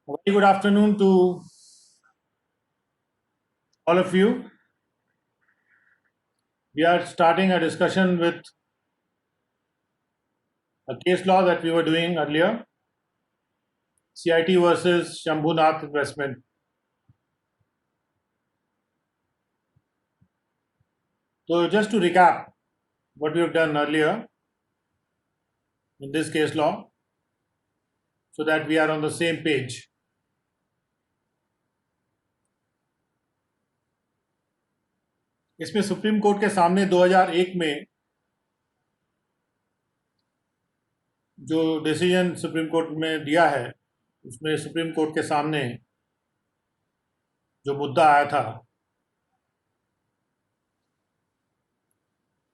Very good afternoon to all of you. We are starting a discussion with a case law that we were doing earlier, CIT versus Shambhunath Investment. So just to recap what we have done earlier in this case law, so that we are on the same page. इसमें supreme court के सामने 2001 में जो decision supreme court में दिया है, उसमें supreme court के सामने जो मुद्दा आया था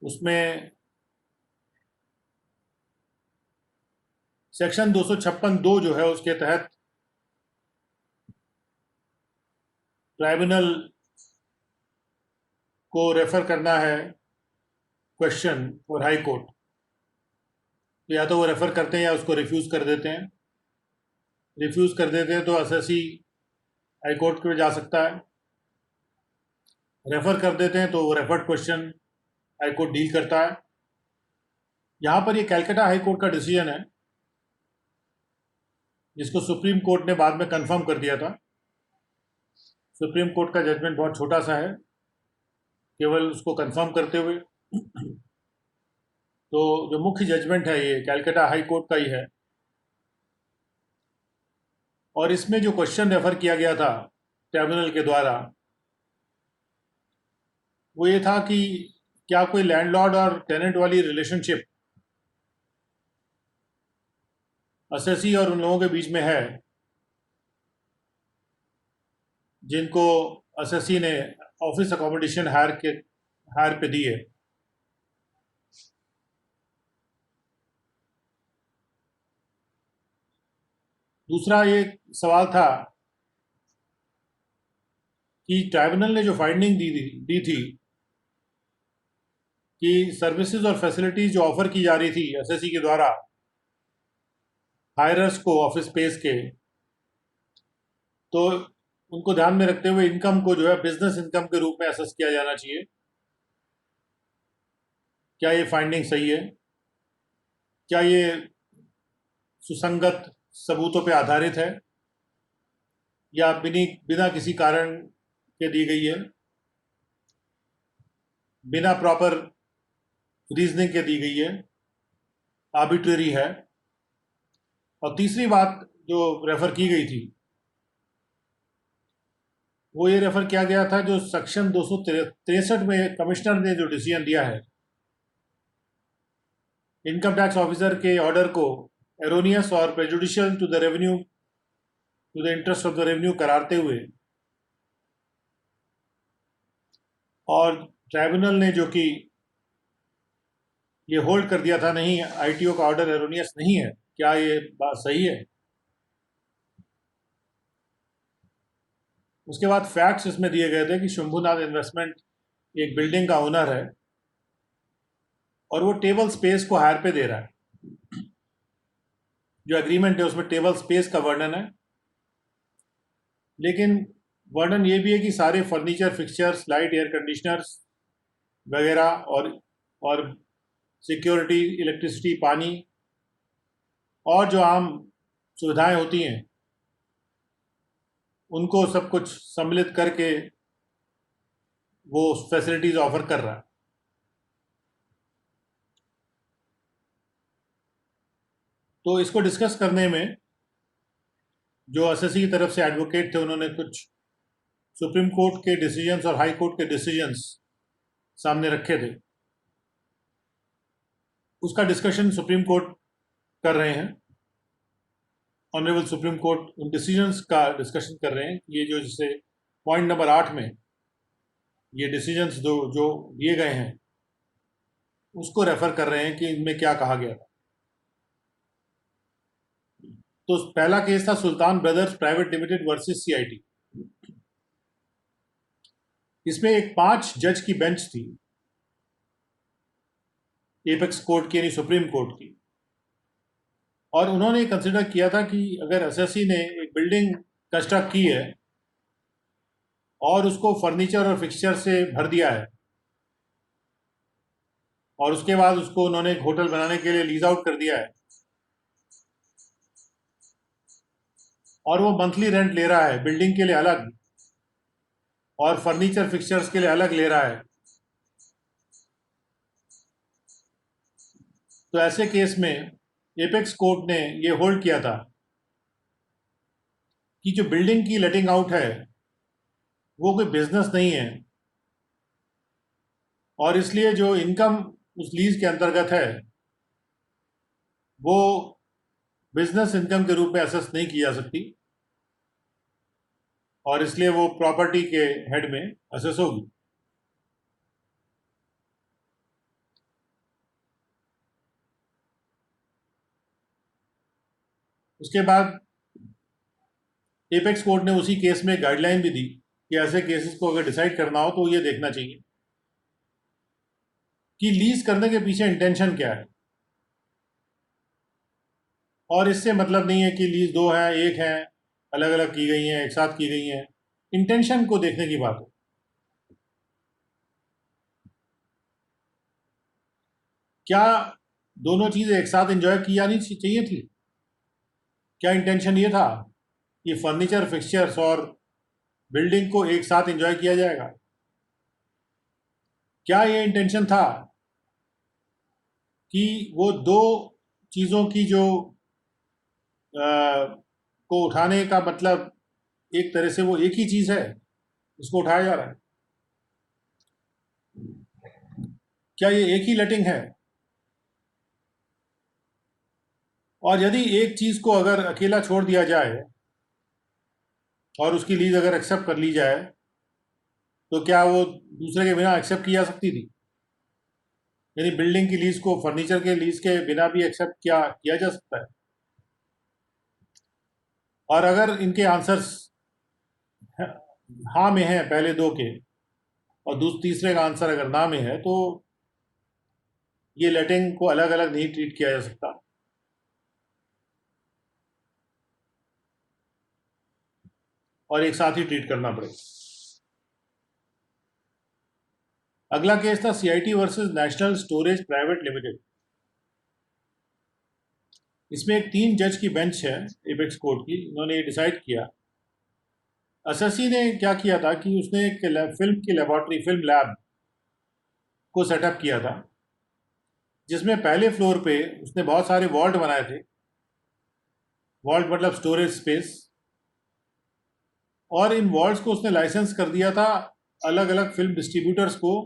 उसमें सेक्शन 256(2) जो है उसके तहत ट्राइब्यूनल को रेफर करना है क्वेश्चन फॉर हाई कोर्ट। तो या तो वो रेफर करते हैं या उसको रिफ्यूज़ कर देते हैं। रिफ्यूज़ कर देते हैं तो एसएससी हाई कोर्ट में जा सकता है। रेफर कर देते हैं तो वो referred question high court deal करता है। यहाँ पर ये कैलकाटा हाई कोर्ट का डिसीजन है जिसको सुप्रीम कोर्ट ने बाद में कंफर्म कर दिया था। सुप्रीम कोर्ट का जजमेंट बहुत छोटा सा है, केवल उसको कंफर्म करते हुए। तो जो मुख्य जजमेंट है ये कैलकाटा हाई कोर्ट का ही है। और इसमें जो क्वेश्चन रेफर किया गया था ट्राइब्यूनल के द्वारा वो ये था कि क्या कोई लैंडलॉर्ड और टेनेंट वाली रिलेशनशिप एसएससी और उन लोगों के बीच में है जिनको एसएससी ने ऑफिस अकोमोडेशन हायर पे दी है। दूसरा ये सवाल था कि ट्राइब्यूनल ने जो फाइंडिंग दी थी कि सर्विसेज और फैसिलिटीज जो ऑफर की जा रही थी एसएससी के द्वारा हायरर्स को ऑफिस स्पेस के, तो उनको ध्यान में रखते हुए इनकम को जो है बिजनेस इनकम के रूप में असेस किया जाना चाहिए। क्या ये फाइंडिंग सही है? क्या ये सुसंगत सबूतों पे आधारित है या बिना किसी कारण के दी गई है, बिना प्रॉपर रीजनिंग के दी गई है, आर्बिट्रेरी है? और तीसरी बात जो रेफर की गई थी वो ये रेफर किया गया था जो सेक्शन 263 में कमिश्नर ने जो डिसीजन दिया है इनकम टैक्स ऑफिसर के ऑर्डर को एरोनियस और prejudicial to the interest of the revenue करारते हुए, और ट्राइब्यूनल ने जो कि ये होल्ड कर दिया था नहीं आईटीओ का ऑर्डर एरोनियस नहीं है। क्या ये बात सही है? उसके बाद फैक्ट्स इसमें दिए गए थे कि शंभुनाथ इन्वेस्टमेंट एक बिल्डिंग का ओनर है और वो टेबल स्पेस को हायर पे दे रहा है। जो एग्रीमेंट है उसमें टेबल स्पेस का वर्णन है, लेकिन वर्णन ये भी है कि सारे furniture, fixtures, light, air conditioners वगैरह और सिक्योरिटी, इलेक्ट्रिसिटी, पानी और जो आम सुविधाएं होती हैं उनको सब कुछ सम्मिलित करके वो फैसिलिटीज ऑफर कर रहा है। तो इसको डिस्कस करने में जो एसएससी की तरफ से एडवोकेट थे उन्होंने कुछ सुप्रीम कोर्ट के डिसीजंस और हाई कोर्ट के डिसीजंस सामने रखे थे। उसका डिस्कशन सुप्रीम कोर्ट कर रहे हैं। ऑनरेबल सुप्रीम कोर्ट उन डिसीजंस का डिस्कशन कर रहे हैं। ये जो जैसे पॉइंट नंबर 8 में ये डिसीजंस जो दिए गए हैं उसको रेफर कर रहे हैं कि इनमें क्या कहा गया था। तो पहला केस था Sultan brothers private limited versus CIT. इसमें एक 5 जज की बेंच थी, एपेक्स कोर्ट की यानी सुप्रीम कोर्ट की, और उन्होंने कंसिडर किया था कि अगर एसएससी ने एक बिल्डिंग कंस्ट्रक्ट की है और उसको फर्नीचर और फिक्सचर से भर दिया है, और उसके बाद उसको उन्होंने एक होटल बनाने के लिए लीज आउट कर दिया है, और वो मंथली रेंट ले रहा है बिल्डिंग के लिए अलग और फर्नीचर फिक्सचर्स के लिए अलग ले रहा है, तो ऐसे केस में एपेक्स कोर्ट ने ये होल्ड किया था कि जो बिल्डिंग की लेटिंग आउट है वो कोई बिजनेस नहीं है, और इसलिए जो इनकम उस लीज के अंतर्गत है वो बिजनेस इनकम के रूप में असेस नहीं की जा सकती, और इसलिए वो प्रॉपर्टी के हेड में असेस होगी। उसके बाद एपेक्स कोर्ट ने उसी केस में गाइडलाइन भी दी कि ऐसे केसेस को अगर डिसाइड करना हो तो ये देखना चाहिए कि लीज करने के पीछे इंटेंशन क्या है, और इससे मतलब नहीं है कि लीज दो है एक है, अलग अलग की गई हैं एक साथ की गई हैं, इंटेंशन को देखने की बात है। क्या दोनों चीज़ एक साथ एंजॉय की जानी चाहिए थी? क्या इंटेंशन ये था कि फर्नीचर फिक्सचर्स और बिल्डिंग को एक साथ एंजॉय किया जाएगा? क्या ये इंटेंशन था कि वो दो चीज़ों की जो को उठाने का मतलब एक तरह से वो एक ही चीज़ है, इसको उठाया जा रहा है? क्या ये एक ही लेटिंग है? और यदि एक चीज़ को अगर अकेला छोड़ दिया जाए और उसकी लीज अगर एक्सेप्ट कर ली जाए तो क्या वो दूसरे के बिना एक्सेप्ट की जा सकती थी? यानी बिल्डिंग की लीज को फर्नीचर के लीज के बिना भी एक्सेप्ट किया जा सकता है? और अगर इनके आंसर्स हाँ में हैं पहले दो के, और तीसरे का आंसर अगर ना में है, तो ये लेटिंग को अलग अलग नहीं ट्रीट किया जा सकता, और एक साथ ही ट्रीट करना पड़ेगा। अगला केस था CIT versus national storage private limited. इसमें एक 3 जज की बेंच है एपेक्स कोर्ट की, उन्होंने ये डिसाइड किया। एसएससी ने क्या किया था कि उसने एक फिल्म की लेबॉर्ट्री, फिल्म लैब को सेटअप किया था, जिसमें पहले फ्लोर पे उसने बहुत सारे वॉल्ट बनाए थे। वॉल्ट मतलब स्टोरेज स्पेस, और इन वॉल्ट्स को उसने लाइसेंस कर दिया था अलग अलग फिल्म डिस्ट्रीब्यूटर्स को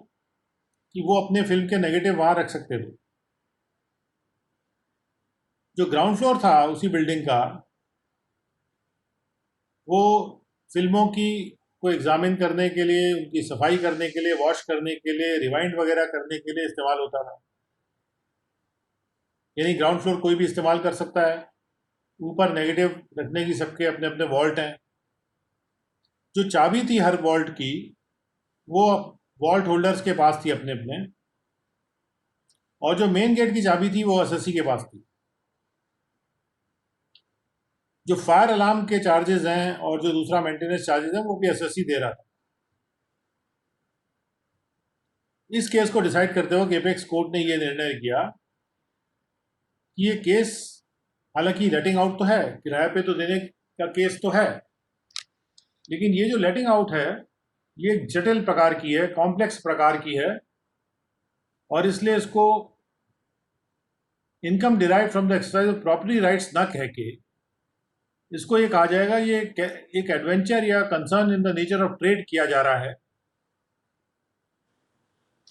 कि वो अपने फिल्म के नेगेटिव वहां रख सकते थे। जो ग्राउंड फ्लोर था उसी बिल्डिंग का, वो फिल्मों की को एग्जामिन करने के लिए, उनकी सफाई करने के लिए, वॉश करने के लिए, रिवाइंड वगैरह करने के लिए इस्तेमाल होता था। यानी ग्राउंड फ्लोर कोई भी इस्तेमाल कर सकता है, ऊपर नेगेटिव रखने की सबके अपने अपने वॉल्ट हैं। जो चाबी थी हर वॉल्ट की वो वॉल्ट होल्डर्स के पास थी अपने अपने, और जो मेन गेट की चाबी थी वो एसएससी के पास थी। जो फायर अलार्म के चार्जेस हैं और जो दूसरा मेंटेनेंस चार्जेस हैं वो भी एसएससी दे रहा था। इस केस को डिसाइड करते हुए एपेक्स कोर्ट ने ये निर्णय किया कि ये केस, हालांकि लेटिंग आउट तो है, किराए पे तो देने का केस तो है, लेकिन ये जो लेटिंग आउट है ये जटिल प्रकार की है, कॉम्प्लेक्स प्रकार की है, और इसलिए इसको income derive from the exercise of property rights ना कह के इसको ये कहा जाएगा ये एक एडवेंचर या concern in the nature of trade किया जा रहा है,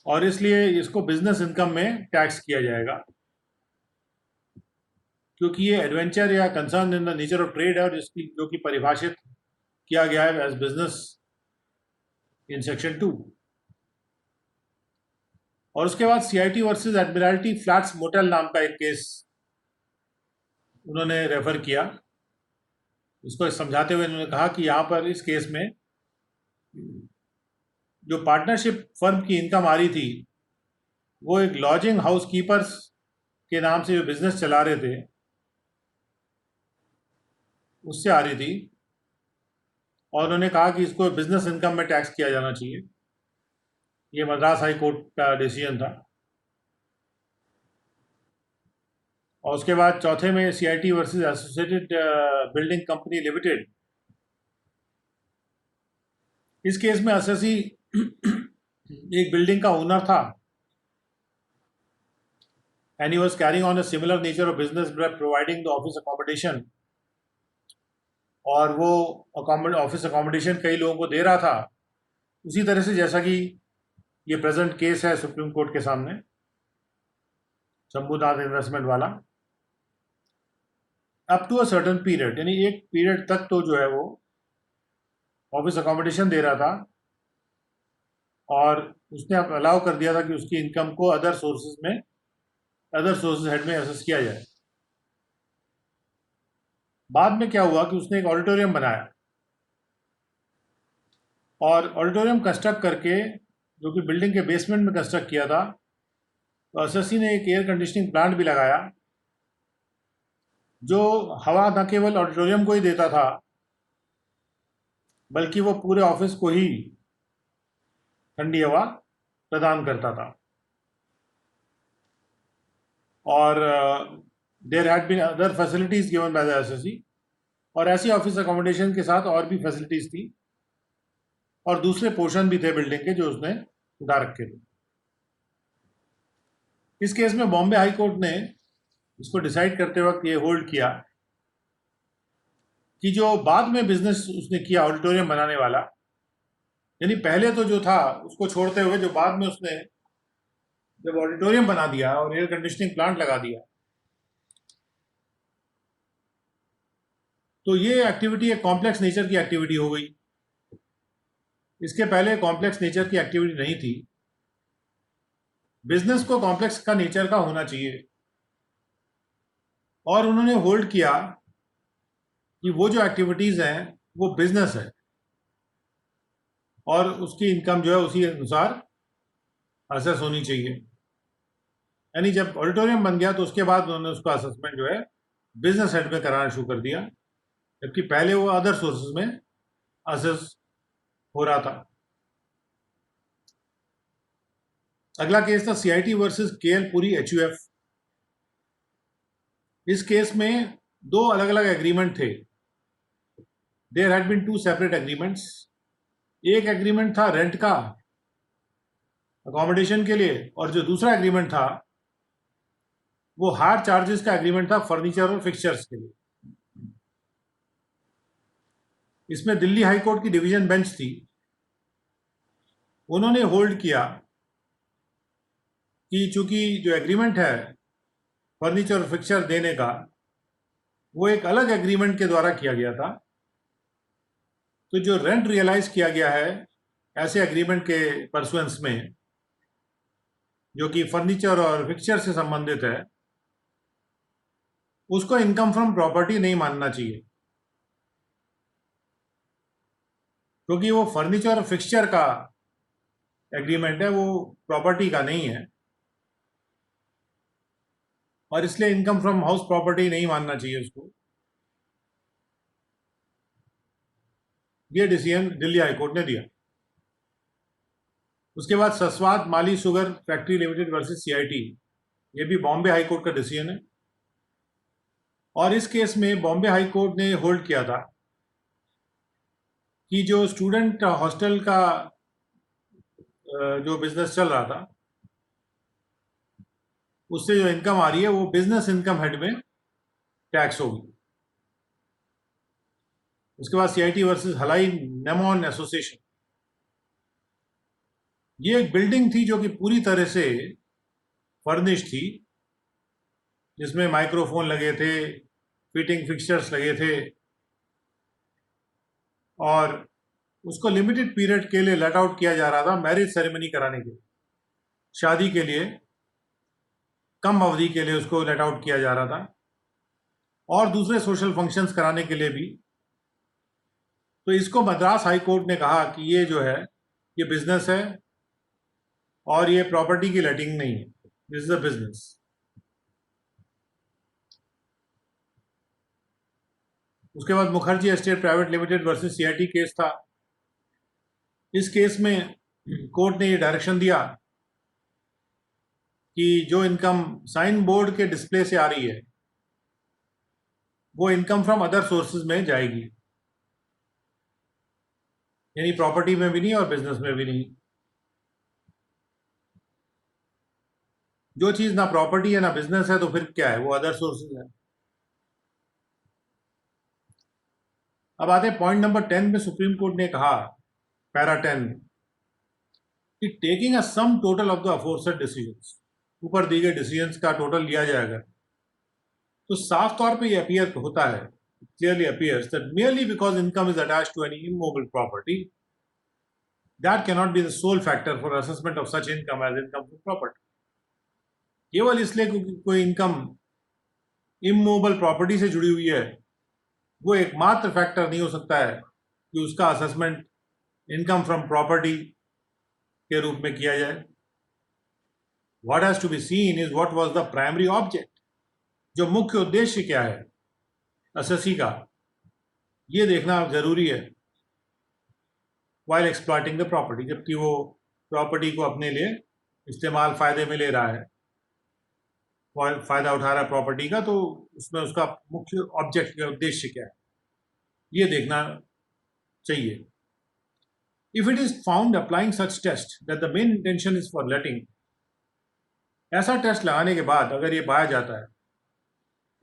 और इसलिए इसको बिजनेस इनकम में टैक्स किया जाएगा, क्योंकि ये एडवेंचर या concern in the nature of trade है, और जिसकी जो कि परिभाषित किया गया है एज बिजनेस इन सेक्शन 2। और उसके बाद CIT versus Admiralty flats motel नाम का एक केस उन्होंने रेफर किया। इसको समझाते हुए उन्होंने कहा कि यहाँ पर इस केस में जो पार्टनरशिप फर्म की इनकम आ रही थी वो एक लॉजिंग हाउस कीपर्स के नाम से जो बिजनेस चला रहे थे, उससे आ रही थी, और उन्होंने कहा कि इसको बिजनेस इनकम में टैक्स किया जाना चाहिए। ये मद्रास हाई कोर्ट का डिसीजन था। और उसके बाद चौथे में CIT versus associated building company limited. इस केस में एसएससी एक बिल्डिंग का ओनर था, and he was carrying on a similar nature of business by providing the office accommodation, और वो ऑफिस अकोमोडेशन कई लोगों को दे रहा था, उसी तरह से जैसा कि ये प्रेजेंट केस है सुप्रीम कोर्ट के सामने, शंभुनाथ इन्वेस्टमेंट वाला। Up to a certain period, यानी एक पीरियड तक तो जो है वो ऑफिस अकोमोडेशन दे रहा था, और उसने अब अलाउ कर दिया था कि उसकी इनकम को अदर सोर्सेज हेड में एसेस किया जाए। बाद में क्या हुआ कि उसने एक ऑडिटोरियम बनाया, और ऑडिटोरियम कंस्ट्रक्ट करके, जो कि बिल्डिंग के बेसमेंट में कंस्ट्रक्ट किया था, तो एसएससी ने एक एयर कंडीशनिंग प्लांट भी लगाया, जो हवा न केवल ऑडिटोरियम को ही देता था, बल्कि वो पूरे ऑफिस को ही ठंडी हवा प्रदान करता था। और there had been other facilities given by the SSC, और ऐसी ऑफिस अकोमोडेशन के साथ और भी फैसिलिटीज थी, और दूसरे पोर्शन भी थे बिल्डिंग के जो उसने उठा रखे थे। इस केस में बॉम्बे हाई कोर्ट ने इसको डिसाइड करते वक्त ये होल्ड किया कि जो बाद में बिजनेस उसने किया ऑडिटोरियम बनाने वाला, यानी पहले तो जो था उसको छोड़ते हुए जो बाद में उसने जब ऑडिटोरियम बना दिया और एयर कंडीशनिंग प्लांट लगा दिया, तो ये एक्टिविटी एक कॉम्प्लेक्स नेचर की एक्टिविटी हो गई। इसके पहले कॉम्प्लेक्स नेचर की एक्टिविटी नहीं थी। बिजनेस को कॉम्प्लेक्स का नेचर का होना चाहिए, और उन्होंने होल्ड किया कि वो जो एक्टिविटीज हैं वो बिजनेस है, और उसकी इनकम जो है उसी अनुसार असेस होनी चाहिए। यानी जब ऑडिटोरियम बन गया तो उसके बाद उन्होंने उसका असेसमेंट जो है बिजनेस हेड में कराना शुरू कर दिया, जबकि पहले वो अदर सोर्सेज में असेस हो रहा था। अगला केस था CIT versus KL Puri HUF। इस केस में दो अलग अलग एग्रीमेंट थे। There had been 2 separate agreements. एक एग्रीमेंट था रेंट का, अकोमोडेशन के लिए, और जो दूसरा एग्रीमेंट था वो हायर चार्जेस का एग्रीमेंट था फर्नीचर और फिक्सचर्स के लिए। इसमें दिल्ली हाई कोर्ट की डिवीजन बेंच थी, उन्होंने होल्ड किया कि चूंकि जो एग्रीमेंट है फर्नीचर और फिक्सचर देने का वो एक अलग एग्रीमेंट के द्वारा किया गया था, तो जो रेंट रियलाइज किया गया है ऐसे एग्रीमेंट के परसुएंस में, जो कि फर्नीचर और फिक्सचर से संबंधित है, उसको इनकम फ्रॉम प्रॉपर्टी नहीं मानना चाहिए, क्योंकि वो फर्नीचर और फिक्सचर का एग्रीमेंट है, वो प्रॉपर्टी का नहीं है, और इसलिए इनकम फ्रॉम हाउस प्रॉपर्टी नहीं मानना चाहिए उसको। ये डिसीजन दिल्ली हाईकोर्ट ने दिया। उसके बाद Saswad Mali sugar factory limited versus CIT, ये भी बॉम्बे हाई कोर्ट का डिसीजन है, और इस केस में बॉम्बे हाई कोर्ट ने होल्ड किया था कि जो स्टूडेंट हॉस्टल का जो बिजनेस चल रहा था उससे जो इनकम आ रही है वो बिजनेस इनकम हेड में टैक्स होगी। उसके बाद CIT वर्सेस हलाई नेमोन एसोसिएशन, ये एक बिल्डिंग थी जो कि पूरी तरह से फर्निश थी, जिसमें माइक्रोफोन लगे थे, फिटिंग फिक्सचर्स लगे थे, और उसको लिमिटेड पीरियड के लिए लेट आउट किया जा रहा था मैरिज सेरेमनी कराने के लिए। शादी के लिए कम अवधि के लिए उसको लेट आउट किया जा रहा था, और दूसरे सोशल फंक्शंस कराने के लिए भी। तो इसको मद्रास हाई कोर्ट ने कहा कि ये जो है ये बिजनेस है, और ये प्रॉपर्टी की लेटिंग नहीं है, दिस इज अ बिजनेस। उसके बाद Mukherjee estate private limited versus CIT case था। इस केस में कोर्ट ने ये डायरेक्शन दिया कि जो इनकम साइन बोर्ड के डिस्प्ले से आ रही है वो इनकम फ्रॉम अदर सोर्सेज में जाएगी, यानी प्रॉपर्टी में भी नहीं और बिजनेस में भी नहीं। जो चीज ना प्रॉपर्टी है ना बिजनेस है तो फिर क्या है, वो अदर सोर्सेज है। अब आते हैं पॉइंट नंबर 10 में। सुप्रीम कोर्ट ने कहा पैरा 10 कि taking a sum total of the aforesaid decisions, ऊपर दी गए डिसीजंस का टोटल लिया जाएगा तो साफ तौर पे ये अपीयर होता है, clearly appears that merely because income is attached to any immobile property, that cannot be the sole factor for assessment of such income as income from property. केवल इसलिए क्योंकि कोई इनकम इमूवेबल प्रॉपर्टी से जुड़ी हुई है वो एकमात्र फैक्टर नहीं हो सकता है कि उसका असेसमेंट इनकम फ्रॉम प्रॉपर्टी के रूप में किया जाए। What has to be seen is what was the primary object, जो मुख्य उद्देश्य क्या है असेसी का, ये देखना जरूरी है वाइल एक्सप्लॉइटिंग द प्रॉपर्टी। जबकि वो प्रॉपर्टी को अपने लिए इस्तेमाल फायदे में ले रहा है, फायदा उठा रहा है प्रॉपर्टी का, तो उसमें उसका मुख्य ऑब्जेक्ट या उद्देश्य क्या है ये देखना चाहिए। If it is found applying such test that the main intention is for letting, ऐसा टेस्ट लगाने के बाद अगर ये पाया जाता है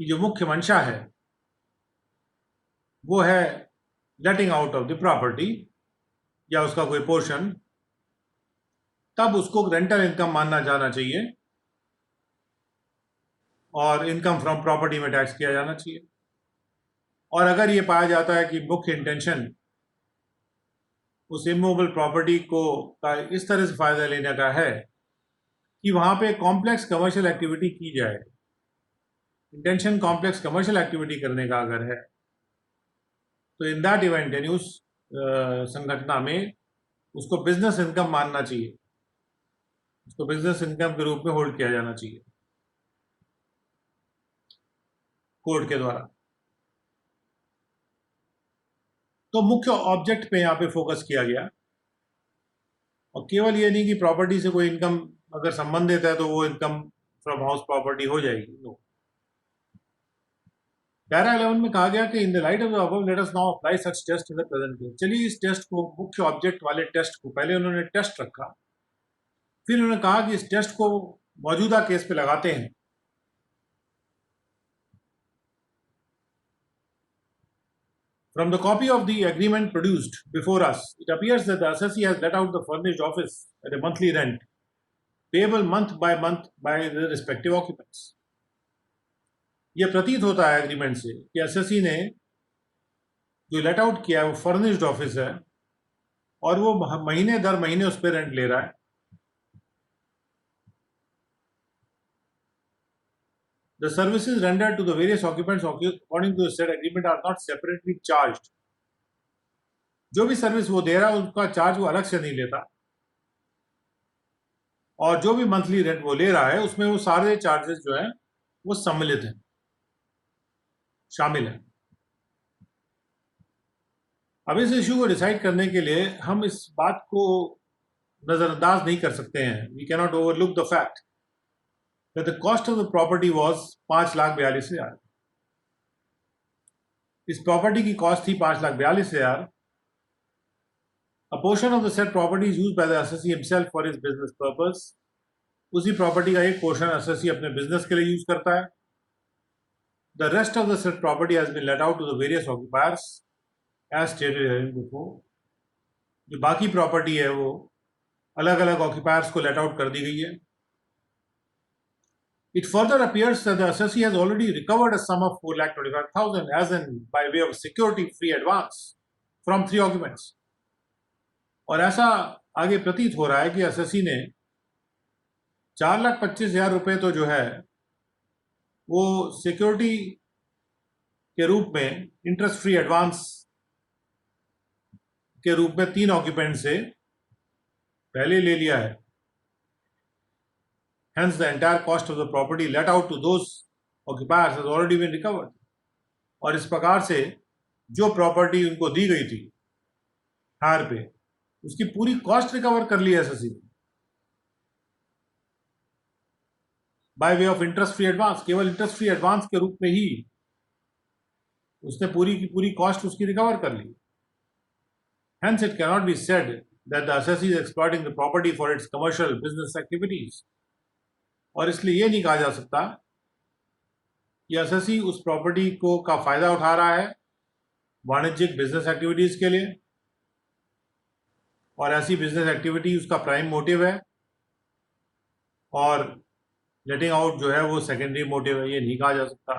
कि जो मुख्य मंशा है वो है लेटिंग आउट ऑफ द प्रॉपर्टी या उसका कोई पोर्शन, तब उसको रेंटल इनकम मानना जाना चाहिए और इनकम फ्रॉम प्रॉपर्टी में टैक्स किया जाना चाहिए। और अगर ये पाया जाता है कि मुख्य इंटेंशन उस इमूवेबल प्रॉपर्टी को का इस तरह से फायदा लेने का है कि वहां पे कॉम्प्लेक्स कमर्शियल एक्टिविटी की जाए, इंटेंशन कॉम्प्लेक्स कमर्शियल एक्टिविटी करने का अगर है, तो इन दैट इवेंट यानी उस संघटना में उसको बिजनेस इनकम मानना चाहिए, उसको बिजनेस इनकम के रूप में होल्ड किया जाना चाहिए कोर्ट के द्वारा। तो मुख्य ऑब्जेक्ट पे यहाँ पे फोकस किया गया और केवल ये नहीं कि प्रॉपर्टी से कोई इनकम अगर संबंधित है तो वो इनकम फ्रॉम हाउस प्रॉपर्टी हो जाएगी। नो, पैरा 11 में कहा गया कि in the light of the above let us now apply such test in the present case. चलिए इस टेस्ट को, मुख्य ऑब्जेक्ट वाले टेस्ट को, पहले उन्होंने टेस्ट रखा, फिर उन्होंने कहा कि इस टेस्ट को मौजूदा केस पे लगाते हैं। From the copy of the agreement produced before us, it appears that the assessee has let out the furnished office at a monthly rent, payable month by the respective occupants. यह प्रतीत होता है agreement से कि SSC ने जो let out किया है वो फर्निश्ड ऑफिस है और वो महीने दर महीने उस पर रेंट ले रहा है। The services rendered to the various occupants according to the said agreement are not separately charged. जो भी सर्विस वो दे रहा है उसका चार्ज वो अलग से नहीं लेता और जो भी मंथली रेंट वो ले रहा है उसमें वो सारे चार्जेस जो हैं वो सम्मिलित हैं, शामिल हैं। अब इस इश्यू को डिसाइड करने के लिए हम इस बात को नजरअंदाज नहीं कर सकते हैं। We cannot overlook the fact that the cost of the property was 5,42,000। इस प्रॉपर्टी की कॉस्ट थी 5,42,000। A portion of the said property is used by the assessee himself for his business purpose। उसी प्रॉपर्टी का एक portion assessee अपने business के लिए use करता है। The rest of the said property has been let out to the various occupiers as stated herein before। जो बाकी प्रॉपर्टी है वो अलग अलग ऑक्यूपायर्स को लेट आउट कर दी गई है। It further appears that the assessee has already recovered a sum of 4,25,000 as in by way of security free advance from 3 occupants। और ऐसा आगे प्रतीत हो रहा है कि assessee ने 4,25,000 रुपए तो जो है वो सिक्योरिटी के रूप में इंटरेस्ट फ्री एडवांस के रूप में 3 ऑक्यूपेंट से पहले ले लिया है। Hence, the entire cost of the property let out to those occupiers has already been recovered। और इस प्रकार से जो प्रॉपर्टी उनको दी गई थी हायर पे, उसकी पूरी कॉस्ट रिकवर कर ली एसएससी ने bye way of interest free advance. केवल इंटरेस्ट फ्री एडवांस के रूप में ही उसने पूरी की पूरी कॉस्ट उसकी रिकवर कर ली। Hence, it cannot be said that the assessee is exploiting the property for its commercial business activities. और इसलिए ये नहीं कहा जा सकता कि assessee उस प्रॉपर्टी को का फायदा उठा रहा है वाणिज्यिक बिजनेस एक्टिविटीज के लिए, और ऐसी बिजनेस एक्टिविटी उसका प्राइम मोटिव है और लेटिंग आउट जो है वो सेकेंडरी मोटिव है। ये नहीं कहा जा सकता,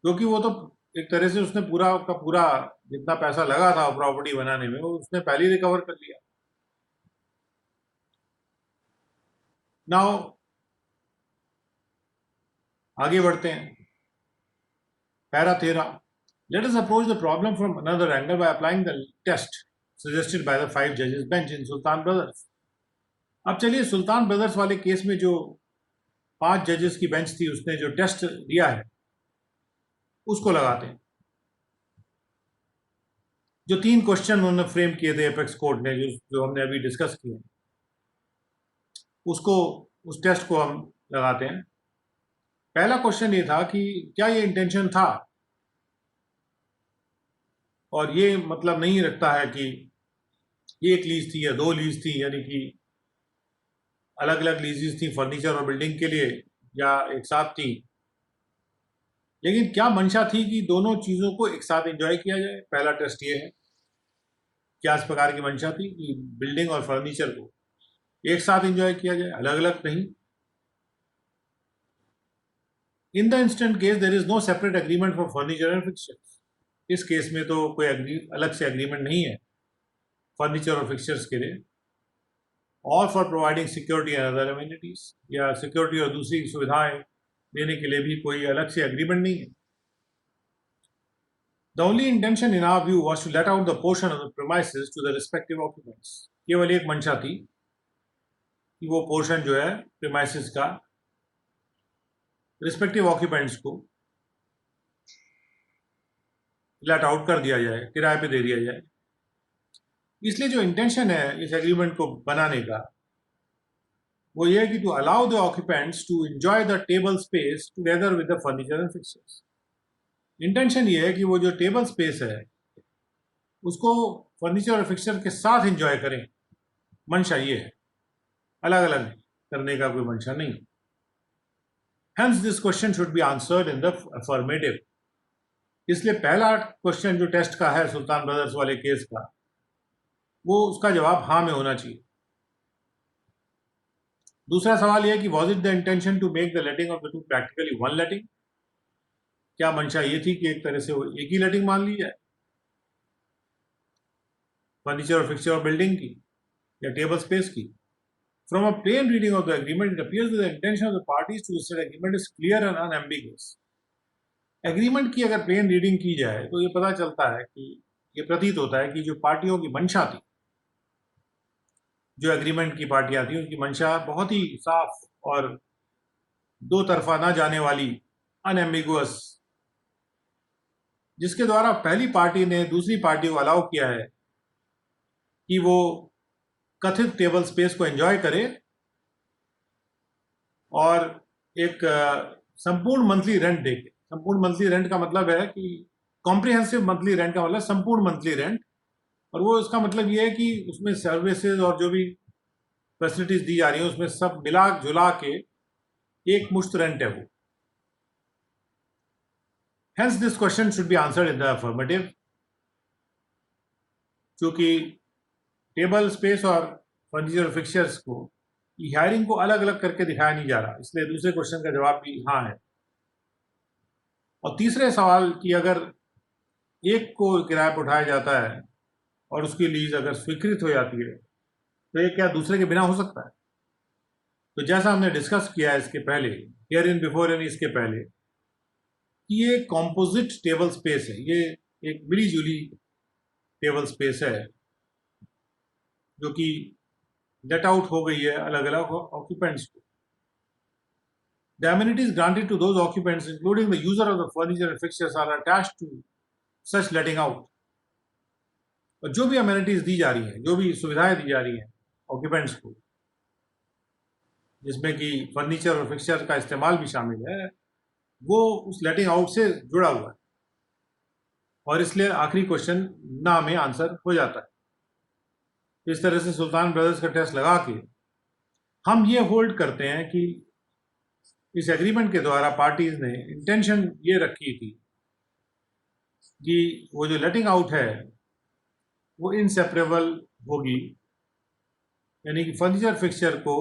क्योंकि वो तो एक तरह से उसने पूरा का पूरा जितना पैसा लगा था प्रॉपर्टी बनाने में वो उसने पहले ही रिकवर कर लिया। नाउ आगे बढ़ते हैं। Para 13, let us approach the problem from another angle by applying the test suggested by the 5 जजेस बेंच इन सुल्तान ब्रदर्स। अब चलिए सुल्तान ब्रदर्स वाले केस में जो 5 जजेस की बेंच थी उसने जो टेस्ट दिया है उसको लगाते हैं। जो 3 क्वेश्चन उन्होंने फ्रेम किए थे एपेक्स कोर्ट ने, जो हमने अभी डिस्कस किए, उसको उस टेस्ट को हम लगाते हैं। पहला क्वेश्चन ये था कि क्या ये इंटेंशन था, और ये मतलब नहीं रखता है कि ये एक लीज थी या 2 लीज थी, यानी कि अलग अलग लीजेस थी फर्नीचर और बिल्डिंग के लिए या एक साथ थी, लेकिन क्या मंशा थी कि दोनों चीज़ों को एक साथ एंजॉय किया जाए। पहला टेस्ट ये है, क्या इस प्रकार की मंशा थी कि बिल्डिंग और फर्नीचर को एक साथ एंजॉय किया जाए, अलग अलग नहीं। In the instant case there is no separate agreement for furniture and fixtures. इस केस में तो कोई अलग से एग्रीमेंट नहीं है फर्नीचर और फिक्सचर्स के लिए, और for providing security and other amenities, या सिक्योरिटी और दूसरी सुविधाएं देने के लिए भी कोई अलग से एग्रीमेंट नहीं है। The only intention in our view was to let out the portion of the premises to the respective occupants. केवल एक मंशा थी कि वो पोर्शन जो है प्रीमाइसेस का रिस्पेक्टिव ऑक्यूपेंट्स को लेट आउट कर दिया जाए, किराए पे दे दिया जाए। इसलिए जो इंटेंशन है इस एग्रीमेंट को बनाने का वो ये है कि to allow the occupants to enjoy the table space together with the furniture and fixtures. Intention ये है कि वो जो टेबल स्पेस है उसको फर्नीचर और फिक्सचर के साथ एंजॉय करें। मंशा ये है, अलग अलग करने का कोई मंशा नहीं। Hence this question should be answered in the affirmative. इसलिए पहला क्वेश्चन जो टेस्ट का है सुल्तान ब्रदर्स वाले केस का, वो उसका जवाब हाँ में होना चाहिए। दूसरा सवाल यह है कि was it the intention to make the letting of the two practically one letting. क्या मंशा ये थी कि एक तरह से वो एक ही लेटिंग मान ली जाए फर्नीचर और फिक्सचर और बिल्डिंग की या टेबल स्पेस की। From a plain reading of the agreement, it appears that the intention of the parties to this agreement is clear and unambiguous. Agreement की अगर प्लेन रीडिंग की जाए तो ये पता चलता है कि ये प्रतीत होता है कि जो पार्टियों की मंशा थी, जो एग्रीमेंट की पार्टियां थी, उनकी मंशा बहुत ही साफ और दो तरफा ना जाने वाली, अनएम्बिगुअस, जिसके द्वारा पहली पार्टी ने दूसरी पार्टी को अलाउ किया है कि वो कथित टेबल स्पेस को एंजॉय करे और एक संपूर्ण मंथली रेंट दे। संपूर्ण मंथली रेंट का मतलब है कि कॉम्प्रिहेंसिव मंथली रेंट का मतलब संपूर्ण मंथली रेंट, और वो इसका मतलब ये है कि उसमें सर्विसेज और जो भी फैसिलिटीज दी जा रही हैं उसमें सब मिला जुला के एक मुश्त रेंट है वो। Hence this question should be answered in the affirmative. क्योंकि टेबल स्पेस और फर्नीचर और फिक्सचर्स को हायरिंग को अलग अलग करके दिखाया नहीं जा रहा, इसलिए दूसरे क्वेश्चन का जवाब भी हाँ है। और तीसरे सवाल की अगर एक को किराए पर उठाया जाता है और उसकी लीज अगर स्वीकृत हो जाती है तो ये क्या दूसरे के बिना हो सकता है। तो जैसा हमने डिस्कस किया है इसके पहले, हियर इन बिफोर इन, इसके पहले, कि ये कॉम्पोजिट टेबल स्पेस है, ये एक मिली जुली टेबल स्पेस है जो कि लेट आउट हो गई है अलग अलग ऑक्यूपेंट्स को। The amenities granted to those occupants, including the user of the furniture and fixtures, are attached to such letting out. और जो भी amenities दी जा रही हैं, जो भी सुविधाएं दी जा रही हैं occupants को, जिसमें कि फर्नीचर और फिक्सचर का इस्तेमाल भी शामिल है, वो उस लेटिंग आउट से जुड़ा हुआ है, और इसलिए आखिरी क्वेश्चन ना में आंसर हो जाता है। इस तरह से सुल्तान ब्रदर्स का टेस्ट लगा के हम ये होल्ड करते हैं कि इस एग्रीमेंट के द्वारा पार्टीज ने इंटेंशन ये रखी थी कि वो जो लेटिंग आउट है वो इनसेपरेबल होगी, यानी कि फर्नीचर फिक्सचर को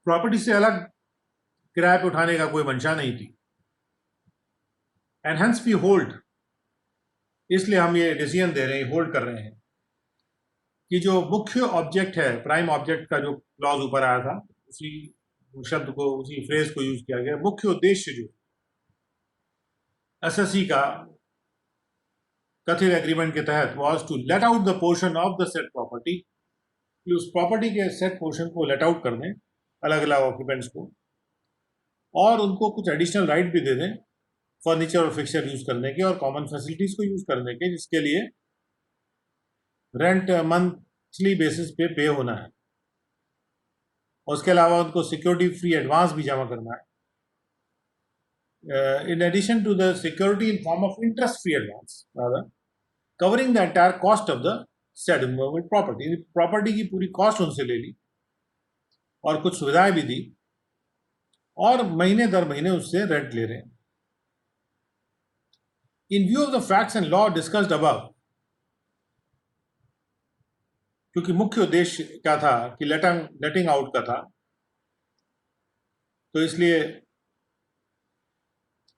प्रॉपर्टी से अलग किराए पे उठाने का कोई मंशा नहीं थी। एंड हेंस वी होल्ड, इसलिए हम ये डिसीजन दे रहे हैं, होल्ड कर रहे हैं कि जो मुख्य ऑब्जेक्ट है, प्राइम ऑब्जेक्ट का जो क्लॉज ऊपर आया था, उसी शब्द को, उसी फ्रेज को यूज किया गया। मुख्य उद्देश्य जो एसएससी का कथित एग्रीमेंट के तहत was to let out the portion of the set property, कि उस प्रॉपर्टी के सेट पोर्शन को लेट आउट कर दें अलग अलग ऑक्यूपेंट्स को, और उनको कुछ एडिशनल राइट भी दे दें फर्नीचर और फिक्सचर यूज करने के और कॉमन फैसिलिटीज को यूज करने के, जिसके लिए रेंट मंथली बेसिस पे होना है, और उसके अलावा उनको सिक्योरिटी फ्री एडवांस भी जमा करना है, in addition to the security in form of interest free advance, rather covering the entire cost of the said immovable property. Property की पूरी कॉस्ट उनसे ले ली और कुछ सुविधाएं भी दी, और महीने दर महीने उससे रेंट ले रहे हैं। In view of the facts and law discussed above, क्योंकि मुख्य उद्देश्य क्या था कि लेटिंग आउट का था, तो इसलिए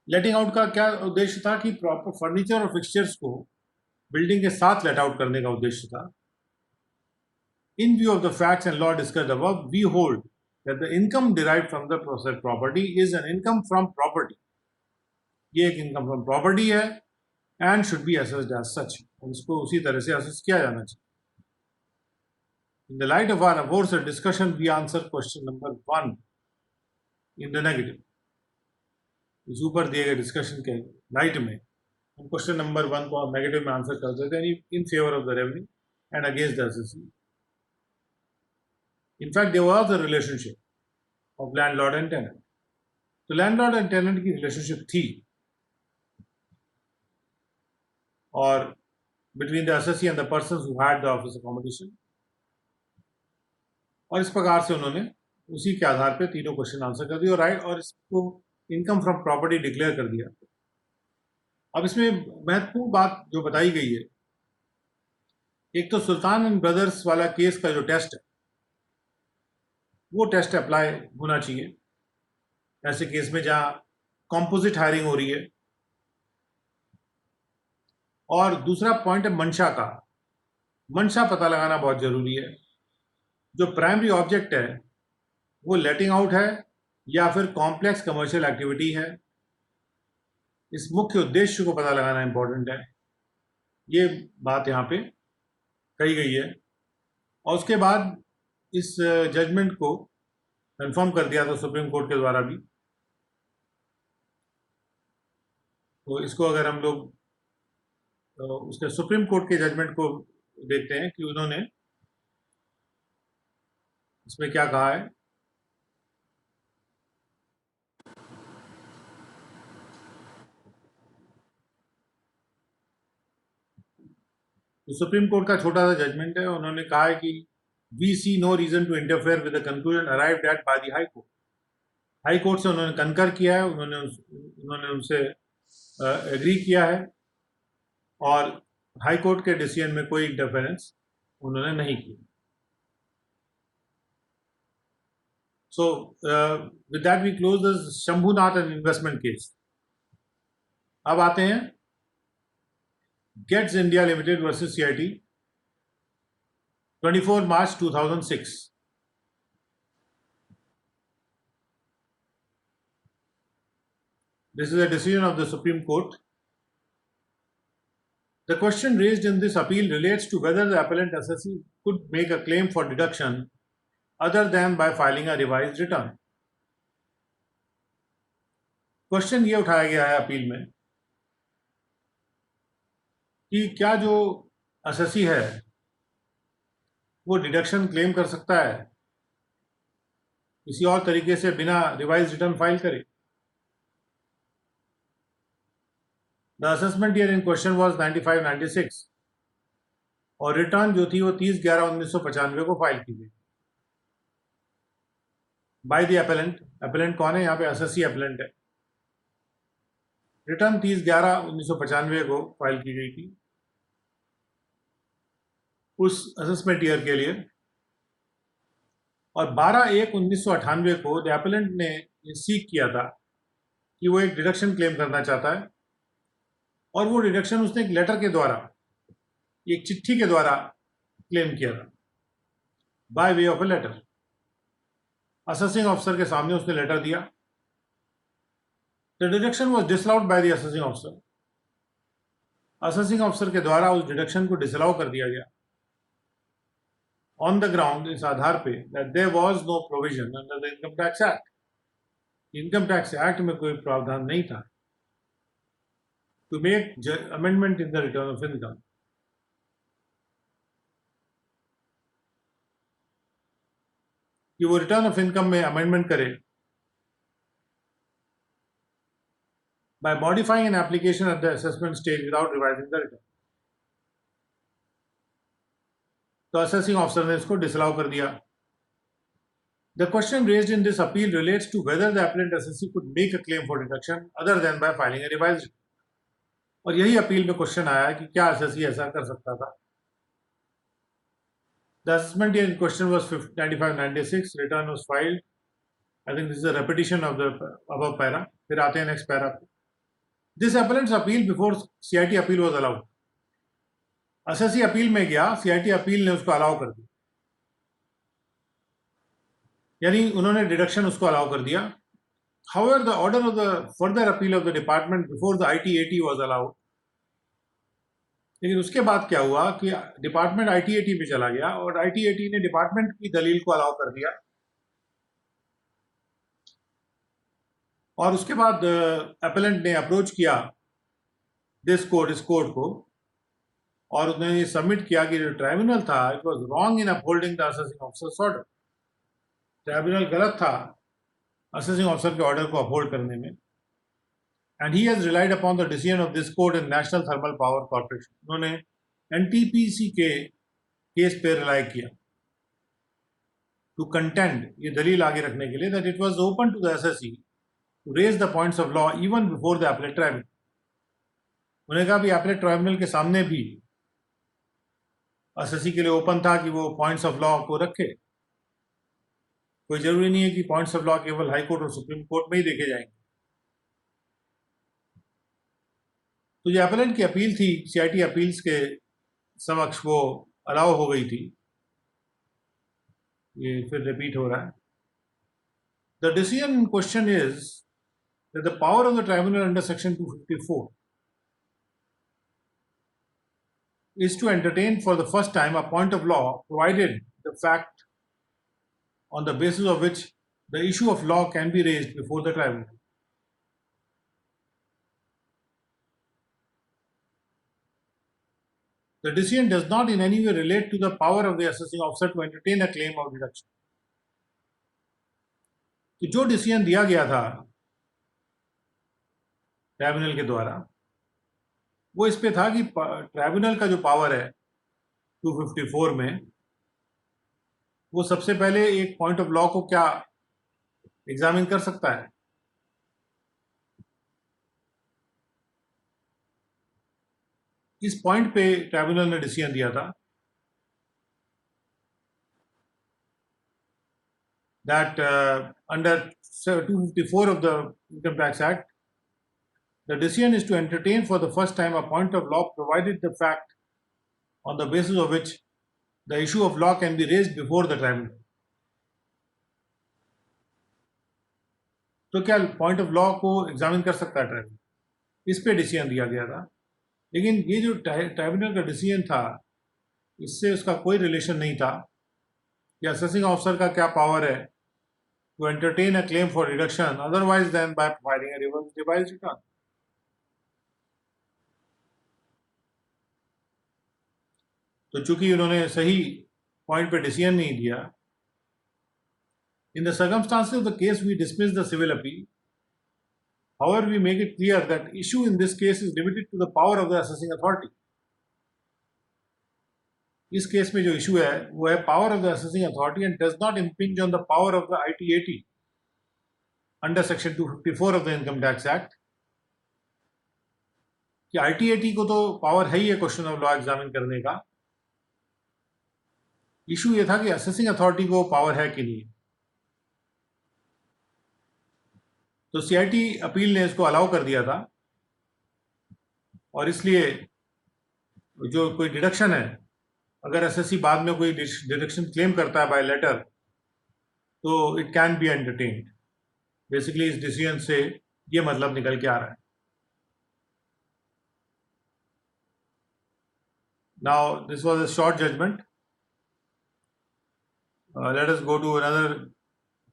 लेटिंग आउट का क्या उद्देश्य था कि प्रॉपर फर्नीचर और फिक्सचर्स को बिल्डिंग के साथ लेट आउट करने का उद्देश्य था। In view of the facts and law discussed above, we hold that the income derived from the processed property is an income from property. ये एक इनकम फ्रॉम प्रॉपर्टी है and should be assessed as such, और इसको उसी तरह से assess किया जाना चाहिए। In the light of our aforesaid discussion, we answer question number 1 in the negative. इस ऊपर दिए गए डिस्कशन के लाइट में हम क्वेश्चन नंबर 1 को नेगेटिव में आंसर कर देते हैं, in favour of the revenue and against the SSC. In fact there was a relationship of landlord and tenant, तो लैंडलॉर्ड एंड टेनेंट की रिलेशनशिप थी, और between the SSC and the persons who had the office accommodation, और इस प्रकार से उन्होंने उसी के आधार पर तीनों क्वेश्चन आंसर कर दिए, राइट, और इसको इनकम फ्रॉम प्रॉपर्टी डिक्लेयर कर दिया। अब इसमें महत्वपूर्ण बात जो बताई गई है, एक तो सुल्तान एंड ब्रदर्स वाला केस का जो टेस्ट है, वो टेस्ट अप्लाई होना चाहिए ऐसे केस में जहां कॉम्पोजिट हायरिंग हो रही है। और दूसरा पॉइंट है मंशा का, मंशा पता लगाना बहुत जरूरी है। जो प्राइमरी ऑब्जेक्ट है वो लेटिंग आउट है या फिर कॉम्प्लेक्स कमर्शियल एक्टिविटी है, इस मुख्य उद्देश्य को पता लगाना इंपॉर्टेंट है। ये बात यहाँ पे कही गई है, और उसके बाद इस जजमेंट को कंफर्म कर दिया था सुप्रीम कोर्ट के द्वारा भी। तो इसको अगर हम लोग उसके सुप्रीम कोर्ट के जजमेंट को देखते हैं कि उन्होंने इसमें क्या कहा है। तो सुप्रीम कोर्ट का छोटा सा जजमेंट है, उन्होंने कहा है कि we see no reason to interfere with the conclusion arrived at by the high court. High court से उन्होंने कंकर किया है, उन्होंने उनसे एग्री किया है, और हाई कोर्ट के डिसीजन में कोई इंटरफेरेंस उन्होंने नहीं की। So with that we close the Shambhunath and investment case. अब आते हैं Gates India limited versus CIT, 24 March 2006। This is a decision of the Supreme Court. The question raised in this appeal relates to whether the appellant SSC could make a claim for deduction other than by filing a revised return. Question ये उठाया गया है appeal में कि क्या जो assessee है वो डिडक्शन क्लेम कर सकता है किसी और तरीके से बिना रिवाइज रिटर्न फाइल करे. The assessment year in question was 95-96 और रिटर्न जो थी वो 30/11/1995 को फाइल की गई बाय द एपेलेंट. एपेलेंट कौन है? यहाँ पे असेसी एपेलेंट है. रिटर्न 30/11/1995 को फाइल की गई थी उस असेसमेंट ईयर के लिए और 12/1/1998 को द एपेलेंट ने सीक किया था कि वो एक डिडक्शन क्लेम करना चाहता है और वो डिडक्शन उसने एक लेटर के द्वारा, एक चिट्ठी के द्वारा क्लेम किया था by way of a letter. Assessing officer के सामने उसने लेटर दिया. The deduction was disallowed by the assessing officer. Assessing officer के द्वारा उस डिडक्शन को डिसअलाउ कर दिया गया ऑन द ग्राउंड, इस आधार पे that there was no provision under the income tax act. Income tax act में कोई प्रावधान नहीं था to make amendment in the return of income. कि वो रिटर्न ऑफ इनकम में अमेंडमेंट करे by modifying an application at the assessment stage without revising the return. तो असेसिंग ऑफिसर ने इसको डिसअलाउ कर दिया. The question raised in this appeal relates to whether the appellant assessee could make a claim for deduction other than by filing a revised return. और यही appeal में question आया कि क्या असेसी ऐसा कर सकता था. The assessment year in question was 95-96. Return was filed. I think this is a repetition of the above para. फिर आते हैं नेक्स्ट पैरा पे. This appellant's appeal before CIT appeal was allowed. Assessee appeal में गया, CIT appeal ने उसको allow कर दिया, यानी उन्होंने डिडक्शन उसको अलाउ कर दिया. However, the order of the further appeal of the department before the ITAT was allowed. लेकिन उसके बाद क्या हुआ कि डिपार्टमेंट ITAT में चला गया और ITAT ने डिपार्टमेंट की दलील को अलाउ कर दिया और उसके बाद एपेलेंट ने अप्रोच किया इस कोर्ट को और उसने ये सबमिट किया कि जो ट्राइब्यूनल था it was wrong in upholding the assessing officer's order. Tribunal गलत था असेसिंग ऑफिसर के ऑर्डर को अपहोल्ड करने में. And he has relied upon the decision of this court in national thermal power corporation. उन्होंने NTPC के case पे rely किया टू कंटेंड, ये दलील आगे रखने के लिए, that it was open to the assessee to raise the points of law even before the appellate tribunal. उन्होंने कहा भी appellate tribunal के सामने भी असेसी के लिए ओपन था कि वो पॉइंट्स ऑफ लॉ को रखे. कोई जरूरी नहीं है कि पॉइंट्स ऑफ लॉ केवल हाई कोर्ट और सुप्रीम कोर्ट में ही देखे जाएंगे. तो जो appellant की अपील थी CIT अपील्स के समक्ष वो अलाउ हो गई थी. ये फिर रिपीट हो रहा है. The decision in question is that the power of the tribunal under section 254 is to entertain for the first time a point of law provided the fact on the basis of which the issue of law can be raised before the tribunal. The decision does not in any way relate to the power of the assessing officer to entertain a claim of deduction. तो जो decision दिया गया था tribunal के द्वारा वो इस पे था कि ट्राइब्यूनल का जो पावर है 254 में वो सबसे पहले एक पॉइंट ऑफ लॉ को क्या एग्जामिन कर सकता है. इस पॉइंट पे ट्राइब्यूनल ने डिसीजन दिया था that under 254 of the Income Tax Act, the decision is to entertain for the first time a point of law provided the fact on the basis of which the issue of law can be raised before the tribunal. तो क्या point of law को examine कर सकता है tribunal? इस पे decision दिया गया था. लेकिन ये जो ट्राइब्यूनल का डिसीजन था इससे उसका कोई रिलेशन नहीं था या असेसिंग ऑफिसर का क्या पावर है to entertain a claim for reduction otherwise than by providing a revised return. तो चूंकि उन्होंने सही पॉइंट पे डिसीजन नहीं दिया, in the circumstances of the case we dismiss the civil appeal. However, we make it clear that issue in this case is limited to the power of the assessing authority. इस case में जो issue है वो है power of the assessing authority and does not impinge on the power of the ITAT under section 254 of the income tax act. कि ITAT को तो power है ही है क्वेश्चन ऑफ लॉ एग्जामिन करने का, इशू ये था कि असेसिंग अथॉरिटी को पावर है कि नहीं। तो CIT अपील ने इसको अलाउ कर दिया था और इसलिए जो कोई डिडक्शन है, अगर SSC बाद में कोई डिडक्शन क्लेम करता है बाय लेटर तो it can be entertained. Basically इस डिसीजन से ये मतलब निकल के आ रहा है। Now this was a short judgment. Let us go to another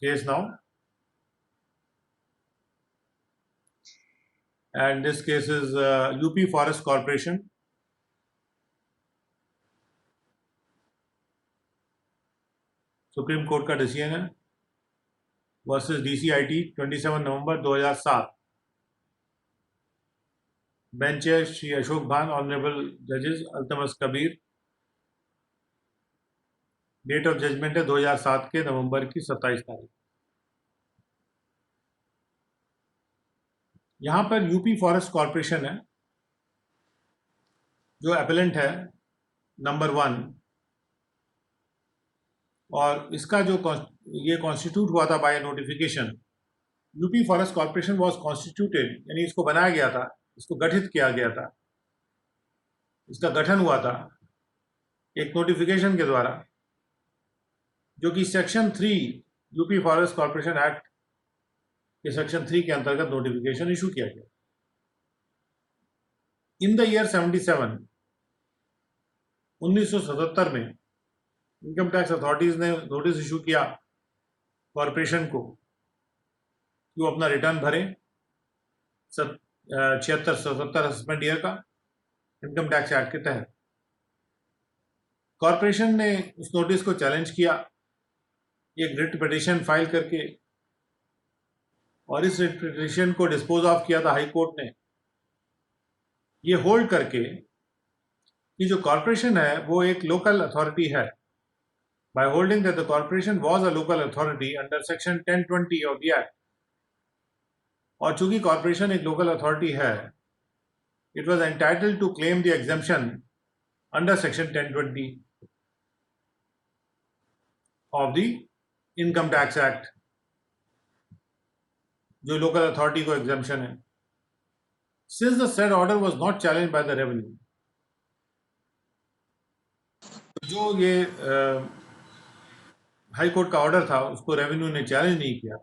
case now, and this case is UP Forest Corporation supreme court का डिसीजन है वर्सेस DCIT 27 नवंबर 2007। बेंच है श्री अशोक भान, ऑनरेबल जजेस Altamas Kabir. Date of judgment है 2007 के नवंबर की 27 तारीख। यहाँ पर यूपी फॉरेस्ट कॉरपोरेशन है जो एपेलेंट है नंबर 1, और इसका जो ये कॉन्स्टिट्यूट हुआ था by notification. UP forest corporation was constituted, यानी इसको बनाया गया था, इसको गठित किया गया था, इसका गठन हुआ था एक नोटिफिकेशन के द्वारा, जो कि section 3 UP forest corporation act के सेक्शन 3 के अंतर्गत नोटिफिकेशन इशू किया गया। इन द ईयर 77 1977 में इनकम टैक्स अथॉरिटीज ने नोटिस इशू किया कॉरपोरेशन को कि वो अपना रिटर्न भरे 76-77 असेसमेंट ईयर का इनकम टैक्स एक्ट के तहत। कॉरपोरेशन ने उस नोटिस को चैलेंज किया एक रिट पिटीशन फाइल करके, और इस रिट पिटीशन को डिस्पोज ऑफ किया था हाई कोर्ट ने ये होल्ड करके कि जो कॉरपोरेशन है वो एक लोकल अथॉरिटी है, by holding that the corporation was a local authority under section 1020 of the act। और चूंकि कॉरपोरेशन एक लोकल अथॉरिटी है, it was entitled to claim the exemption under section 1020 of the income tax act, जो local authority को exemption है। Since the said order was not challenged by the revenue, जो ये high court का order था उसको revenue ने challenge नहीं किया,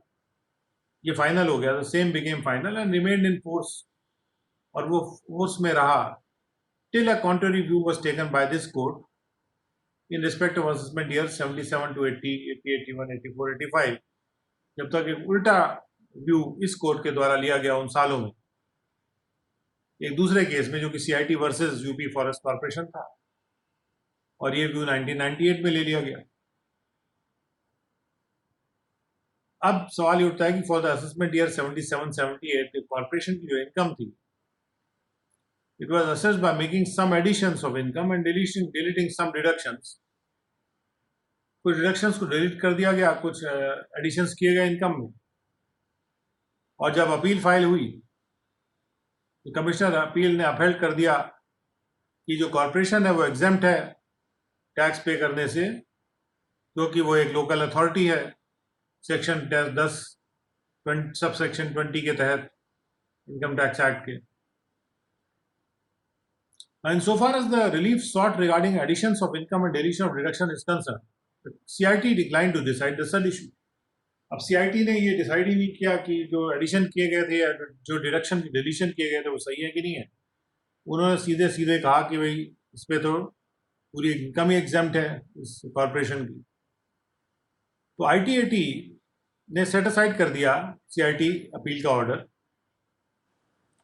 ये फाइनल हो गया। The same became final and remained in force, और वो फोर्स में रहा till a contrary view was taken by this court in respect of assessment year 77 to 80, 80, 81, 84, 85, जब तक एक उल्टा व्यू इस कोर्ट के द्वारा लिया गया उन सालों में एक दूसरे केस में, जो कि CIT versus UP forest corporation था, और ये व्यू 1998 में ले लिया गया। अब सवाल ये उठता है कि for the assessment year 77-78 corporation की जो इनकम थी, it was assessed by making some additions of income and deleting some deductions. कुछ डिडक्शंस को डिलीट कर दिया गया, कुछ एडिशंस किए गए इनकम में। और जब अपील फाइल हुई तो कमिश्नर अपील ने अपहेल्ड कर दिया कि जो कॉर्पोरेशन है वो एग्जेम्प्ट है टैक्स पे करने से, क्योंकि वो एक लोकल अथॉरिटी है सेक्शन 10 सब सेक्शन 20 के तहत इनकम टैक्स एक्ट के। And so far as the relief sought regarding additions of income and deletion of deduction is concerned, the CIT declined to decide the said issue। अब CIT ने ये decide ही नहीं किया कि जो एडिशन किए गए थे या जो डिडक्शन डिलीशन किए गए थे वो सही है कि नहीं है। उन्होंने सीधे सीधे कहा कि भाई इस पे तो पूरी इनकम ही एग्जेम्प्ट है इस कॉरपोरेशन की। तो ITAT ने सेट असाइड कर दिया CIT अपील का ऑर्डर,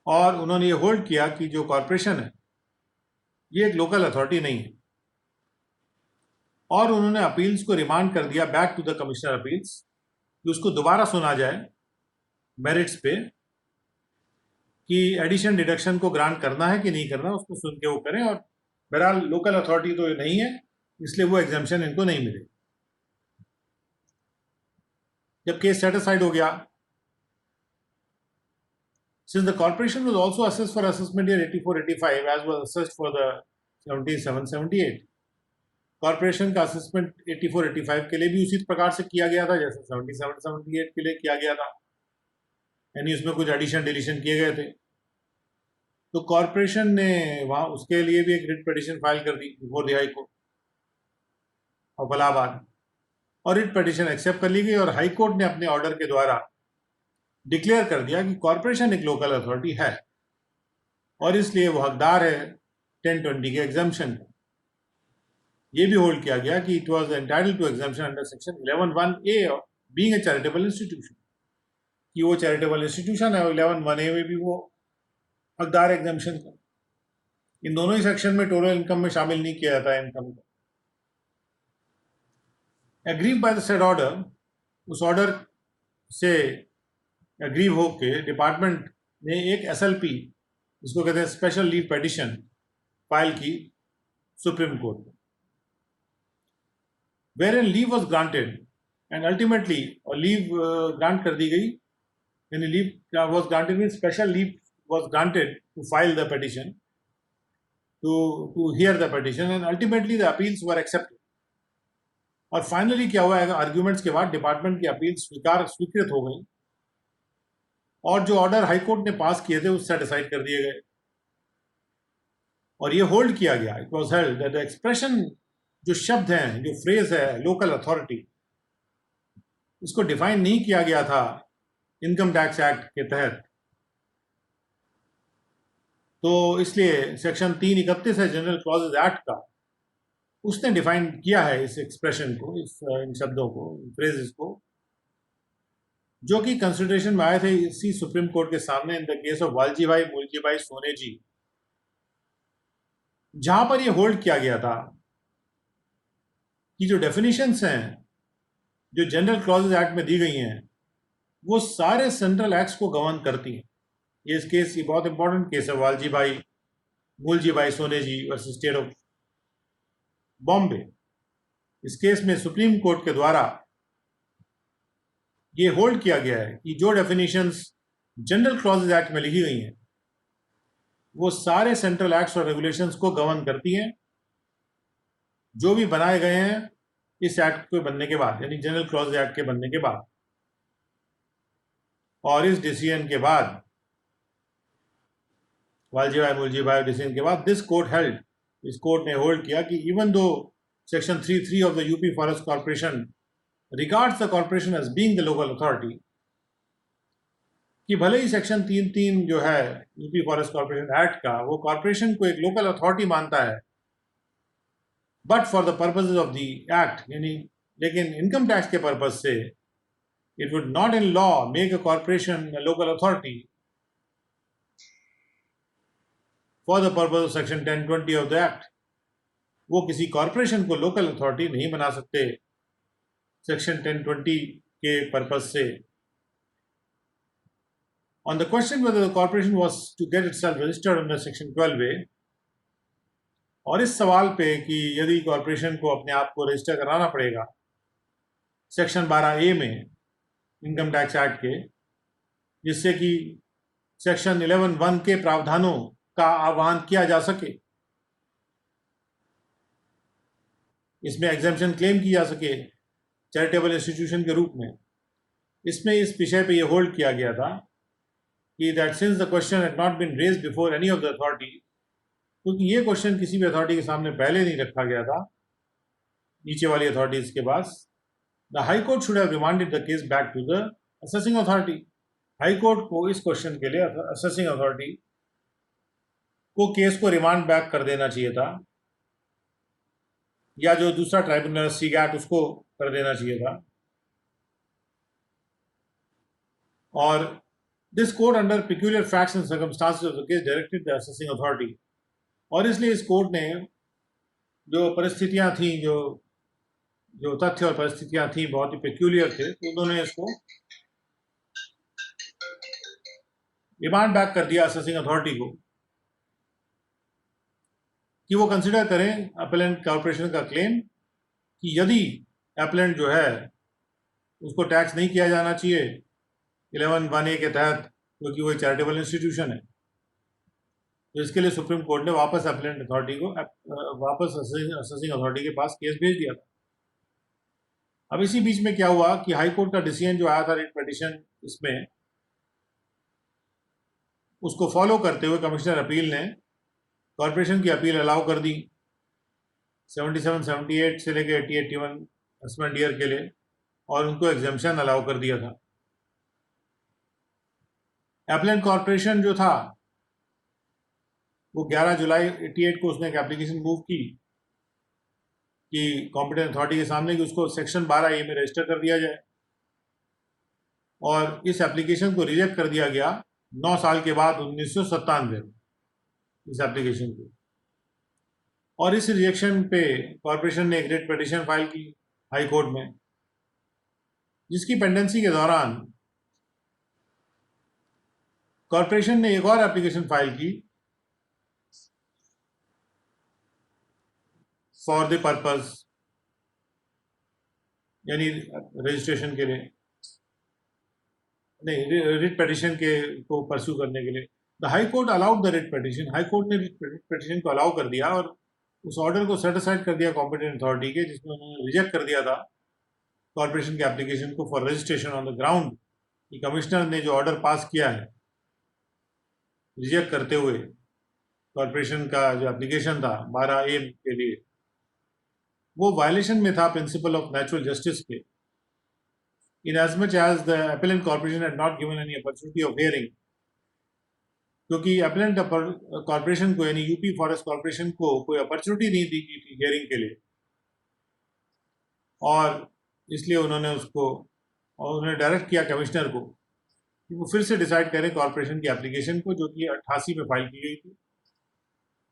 और उन्होंने ये होल्ड किया कि जो कॉरपोरेशन है ये एक लोकल अथॉरिटी नहीं है, और उन्होंने अपील्स को रिमांड कर दिया back to the commissioner appeals कि उसको दोबारा सुना जाए मेरिट्स पे कि एडिशन डिडक्शन को ग्रांट करना है कि नहीं करना, उसको सुन के वो करें। और बहरहाल लोकल अथॉरिटी तो ये नहीं है, इसलिए वो एग्जाम्पशन इनको नहीं मिले। जब केस सेटिस्फाइड हो गया, since the corporation was also assessed for assessment year 84-85 as was assessed for the 77-78, corporation का असेसमेंट 84-85 के लिए भी उसी प्रकार से किया गया था जैसे 77-78 के लिए किया गया था, यानी उसमें कुछ एडिशन डिलीशन किए गए थे। तो कॉर्पोरेशन ने वहां उसके लिए भी एक रिट पिटीशन फाइल कर दी before the high court of Allahabad, और रिट पिटीशन एक्सेप्ट कर ली गई, और हाई कोर्ट ने अपने ऑर्डर के द्वारा डिक्लेयर कर दिया कि कॉर्पोरेशन एक लोकल अथॉरिटी है और इसलिए वो हकदार है 1020 के एग्जाम्पशन का। ये भी होल्ड किया गया कि it was entitled to exemption under section 11(1)(a) being a charitable institution, कि वो चैरिटेबल इंस्टीट्यूशन है, और 11(1)(a) में भी वो हकदार एग्जाम्पशन का। इन दोनों ही सेक्शन में टोटल इनकम में शामिल नहीं किया जाता है इनकम को। Aggrieve by the said order, उस ऑर्डर से एग्रीव होके डिपार्टमेंट ने एक SLP, जिसको कहते हैं स्पेशल लीव पिटीशन, फाइल की सुप्रीम कोर्ट में, wherein leave was granted and ultimately और लीव ग्रांट कर दी गई, यानी leave was granted means special leave was granted to file the petition, to hear the petition, and ultimately the appeals were accepted। और finally क्या हुआ है, arguments के बाद डिपार्टमेंट की अपील स्वीकृत हो गई, और जो ऑर्डर हाईकोर्ट ने पास किए थे उससे डिसाइड कर दिए गए, और ये होल्ड किया गया। It was held that the expression, जो शब्द हैं, जो फ्रेज है लोकल अथॉरिटी, इसको डिफाइन नहीं किया गया था इनकम टैक्स एक्ट के तहत, तो इसलिए सेक्शन 331 है जनरल क्लॉजेज एक्ट का, उसने डिफाइन किया है इस एक्सप्रेशन को, इन शब्दों को, फ्रेजेस को, जो कि कंसिडरेशन में आए थे इसी सुप्रीम कोर्ट के सामने इन द केस ऑफ वालजी भाई मूलजी भाई सोने जी, जहां पर यह होल्ड किया गया था कि जो डेफिनेशंस हैं जो जनरल क्लॉजेज एक्ट में दी गई हैं वो सारे सेंट्रल एक्ट्स को गवर्न करती हैं। ये इस केस की बहुत इंपॉर्टेंट केस है, वालजी भाई मूलजी भाई सोने जी वर्सेस स्टेट ऑफ बॉम्बे। इस केस में सुप्रीम कोर्ट के द्वारा ये होल्ड किया गया है कि जो डेफिनेशंस जनरल क्लॉजेज एक्ट में लिखी गई हैं वो सारे सेंट्रल एक्ट्स और रेगुलेशंस को गवर्न करती हैं, जो भी बनाए गए हैं इस एक्ट के बनने के बाद, यानी जनरल क्लॉजेज एक्ट के बनने के बाद। और इस डिसीजन के बाद, वालजी भाई मूलजी भाई डिसीजन के बाद, दिस कोर्ट हेल्ड, इस कोर्ट ने होल्ड किया कि even though section 3(3) of the UP forest corporation regards the corporation as being the local authority, कि भले ही सेक्शन 3(3) जो है यूपी फॉरेस्ट कॉर्पोरेशन एक्ट का वो कॉर्पोरेशन को एक लोकल अथॉरिटी मानता है, but for the purposes of the act, यानी लेकिन इनकम टैक्स के पर्पज से it would not in law make a corporation a local authority for the purpose of section 1020 of the act. वो किसी corporation को local authority नहीं बना सकते सेक्शन 1020 के पर्पज से। On the question whether the corporation was to get itself registered under section 12(a), और इस सवाल पे कि यदि कॉर्पोरेशन को अपने आप को रजिस्टर कराना पड़ेगा सेक्शन 12(a) में इनकम टैक्स एक्ट के, जिससे कि सेक्शन 11(1) के प्रावधानों का आह्वान किया जा सके, इसमें एग्जेम्पशन क्लेम की जा सके चैरिटेबल इंस्टीट्यूशन के रूप में, इसमें इस विषय पे ये होल्ड किया गया था कि that since the question had not been raised before any of the authority, क्योंकि ये क्वेश्चन किसी भी अथॉरिटी के सामने पहले नहीं रखा गया था नीचे वाली अथॉरिटीज के पास, the high court should have remanded the case back to the assessing authority. High court को इस क्वेश्चन के लिए असेसिंग अथॉरिटी को केस को रिमांड बैक कर देना चाहिए था, या जो दूसरा ट्राइब्यूनल सीगैट उसको कर देना चाहिए था, और this court under peculiar facts and circumstances of the case directed the assessing authority, और इसलिए इस कोर्ट ने जो परिस्थितियां थी, जो तथ्य और परिस्थितियां थी बहुत ही पेक्यूलियर थे, तो उन्होंने इसको रिमांड बैक कर दिया असेसिंग अथॉरिटी को कि वो कंसिडर करें अपीलेंट कॉर्पोरेशन का क्लेम कि यदि अपीलेंट जो है उसको टैक्स नहीं किया जाना चाहिए 11(1)(a) के तहत, क्योंकि वो चैरिटेबल इंस्टीट्यूशन है, तो इसके लिए सुप्रीम कोर्ट ने वापस अपीलेंट अथॉरिटी को वापस असेसिंग अथॉरिटी के पास केस भेज दिया था। अब इसी बीच में क्या हुआ कि हाई कोर्ट का डिसीजन जो आया था रिट पिटीशन, इसमें उसको फॉलो करते हुए कमिश्नर अपील ने कॉर्पोरेशन की अपील अलाउ कर दी 77, 78 से लेकर 80, 81 हस्बैंड ईयर के लिए, और उनको एग्जेम्पशन अलाउ कर दिया था। एप्लेंट कॉर्पोरेशन जो था वो 11 जुलाई 88 को उसने एक एप्लीकेशन मूव की कि कॉम्पिटेंट अथॉरिटी के सामने कि उसको सेक्शन 12A में रजिस्टर कर दिया जाए, और इस एप्लीकेशन को रिजेक्ट कर दिया गया 9 साल के बाद 1997 में इस एप्लीकेशन को। और इस रिजेक्शन पे कॉर्पोरेशन ने एक रिट पिटीशन फाइल की हाई कोर्ट में, जिसकी पेंडेंसी के दौरान कॉर्पोरेशन ने एक और एप्लीकेशन फाइल की फॉर द पर्पस, यानी रजिस्ट्रेशन के लिए नहीं, रिट पिटीशन के को परस्यू करने के लिए। The high court allowed the writ petition, high court ने रिट पिटीशन को अलाउ कर दिया और उस ऑर्डर को सेट असाइड कर दिया कॉम्पिटेंट अथॉरिटी के, जिसमें उन्होंने रिजेक्ट कर दिया था कॉर्पोरेशन के एप्लीकेशन को for registration on the ground कि कमिश्नर ने जो ऑर्डर पास किया है रिजेक्ट करते हुए कॉर्पोरेशन का जो एप्लीकेशन था 12A के लिए, वो वायलेशन में था प्रिंसिपल ऑफ नेचुरल जस्टिस के, in as much as the appellant corporation had not given any opportunity of hearing, क्योंकि appellant कॉर्पोरेशन को यानी यूपी फॉरेस्ट कॉर्पोरेशन को कोई अपॉर्चुनिटी नहीं दी गई थी हियरिंग के लिए, और इसलिए उन्होंने डायरेक्ट किया कमिश्नर को कि वो फिर से डिसाइड करें कॉर्पोरेशन की एप्लीकेशन को, जो कि 88 में फाइल की गई थी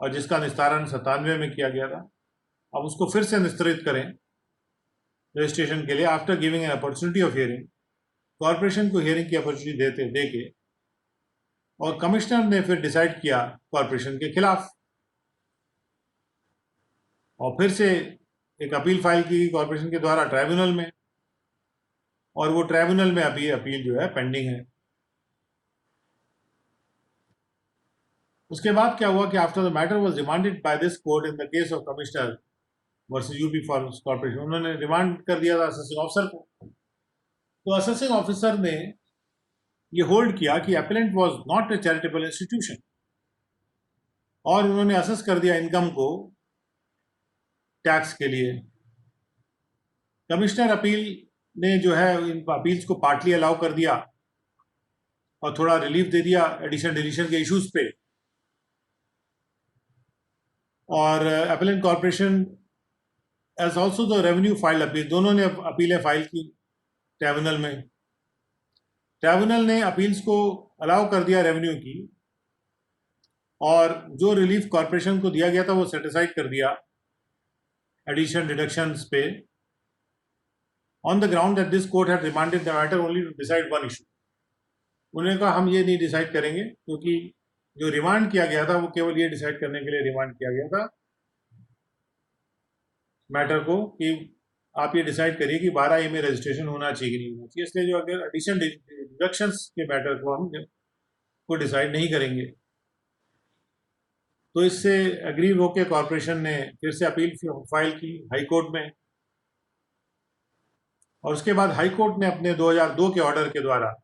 और जिसका निस्तारण 97 में किया गया था। अब उसको फिर से निस्तारित करें रजिस्ट्रेशन के लिए after giving an opportunity of hearing, corporation को हियरिंग की अपॉर्चुनिटी देके, और कमिश्नर ने फिर डिसाइड किया कॉर्पोरेशन के खिलाफ, और फिर से एक अपील फाइल की गई कॉर्पोरेशन के द्वारा ट्राइब्यूनल में, और वो ट्राइब्यूनल में अभी अपील जो है पेंडिंग है। उसके बाद क्या हुआ कि after the matter was remanded by this court in the case of commissioner versus UP forest corporation, उन्होंने रिमांड कर दिया था असेसिंग ऑफिसर को। तो असेसिंग ऑफिसर ने ये होल्ड किया कि appellate was not a charitable institution, और उन्होंने असेस कर दिया इनकम को टैक्स के लिए। कमिश्नर अपील ने जो है इन अपील्स को पार्टली अलाउ कर दिया और थोड़ा रिलीफ दे दिया एडिशन डिलीशन के इश्यूज पे, और appellant corporation as also the revenue file appeal, दोनों ने अपीलें फाइल की ट्राइब्यूनल में। ट्राइब्यूनल ने अपील्स को अलाउ कर दिया रेवेन्यू की, और जो रिलीफ कॉर्पोरेशन को दिया गया था वो सेटिसाइड कर दिया एडिशन डिडक्शंस पे, on the ground that this court had remanded the matter only to decide one issue. उन्होंने कहा हम ये नहीं डिसाइड करेंगे, क्योंकि जो रिमांड किया गया था वो केवल ये डिसाइड करने के लिए रिमांड किया गया था मैटर को कि आप ये डिसाइड करिए कि 12A में रजिस्ट्रेशन होना चाहिए कि नहीं होना चाहिए। इसलिए जो अगर एडिशन डिडक्शंस के मैटर को हम को डिसाइड नहीं करेंगे। तो इससे एग्री होकर कॉर्पोरेशन ने फिर से अपील फाइल की हाई कोर्ट में, और उसके बाद हाई कोर्ट ने अपने 2002 के ऑर्डर के द्वारा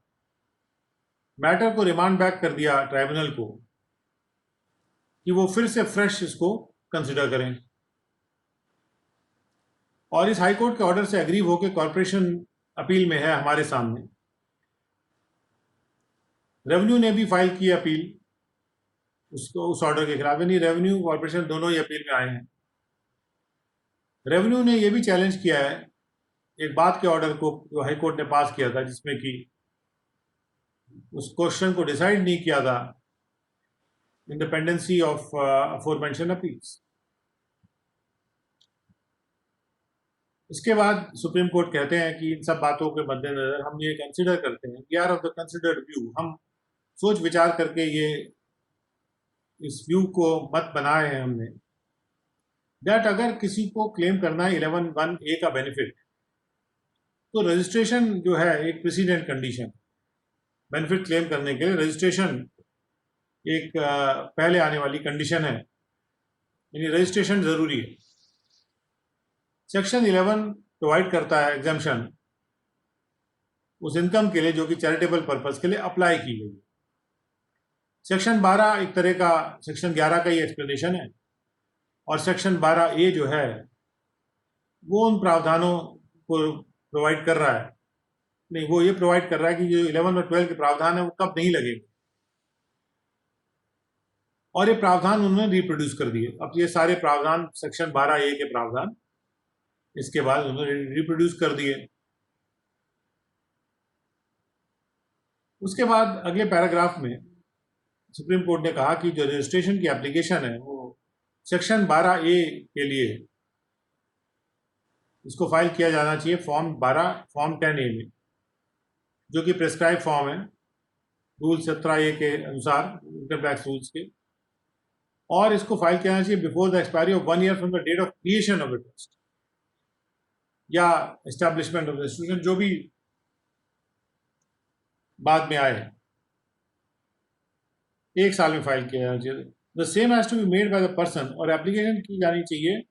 मैटर को रिमांड बैक कर दिया ट्राइब्यूनल को कि वो फिर से फ्रेश इसको कंसिडर करें। और इस हाई कोर्ट के ऑर्डर से एग्री होकर कॉर्पोरेशन अपील में है हमारे सामने। रेवेन्यू ने भी फाइल की अपील उसको उस ऑर्डर के खिलाफ, यानी रेवेन्यू कॉर्पोरेशन दोनों ही अपील में आए हैं। रेवेन्यू ने यह भी चैलेंज किया है एक बात के ऑर्डर को जो हाई कोर्ट ने पास किया था, जिसमें कि उस क्वेश्चन को डिसाइड नहीं किया था इंडिपेंडेंसी ऑफ अफोरमेंशन अपील्स। इसके बाद सुप्रीम कोर्ट कहते हैं कि इन सब बातों के मद्देनजर हम ये कंसिडर करते हैं, we are of the considered view, हम सोच विचार करके ये इस व्यू को मत बनाए हैं हमने, दैट अगर किसी को क्लेम करना है 11(1)(a) का बेनिफिट, तो रजिस्ट्रेशन जो है एक प्रेसिडेंट कंडीशन, बेनिफिट क्लेम करने के लिए रजिस्ट्रेशन एक पहले आने वाली कंडीशन है, यानी रजिस्ट्रेशन जरूरी है। सेक्शन 11 प्रोवाइड करता है एग्जाम्पशन उस इनकम के लिए जो कि चैरिटेबल पर्पस के लिए अप्लाई की गई। सेक्शन 12 एक तरह का सेक्शन 11 का ही एक्सप्लेनेशन है, और सेक्शन 12A जो है वो उन प्रावधानों को प्रोवाइड कर रहा है, नहीं वो ये प्रोवाइड कर रहा है कि जो 11 और 12 के प्रावधान है वो कब नहीं लगेंगे, और ये प्रावधान उन्होंने रिप्रोड्यूस कर दिए। अब ये सारे प्रावधान सेक्शन 12A के प्रावधान इसके बाद उन्होंने रिप्रोड्यूस कर दिए। उसके बाद अगले पैराग्राफ में सुप्रीम कोर्ट ने कहा कि जो रजिस्ट्रेशन की एप्लीकेशन है वो सेक्शन 12A के लिए इसको फाइल किया जाना चाहिए फॉर्म 10A में, जो कि प्रेस्क्राइब फॉर्म है रूल 17A के अनुसार इनकम टैक्स रूल्स के, और इसको फाइल किया जाना चाहिए before the expiry of 1 year from the date of creation of the trust या एस्टैब्लिशमेंट ऑफ द इंस्टीट्यूशन, जो भी बाद में आए, 1 साल में फाइल किया जाना चाहिए। The same has to be made by the person, और एप्लीकेशन की जानी चाहिए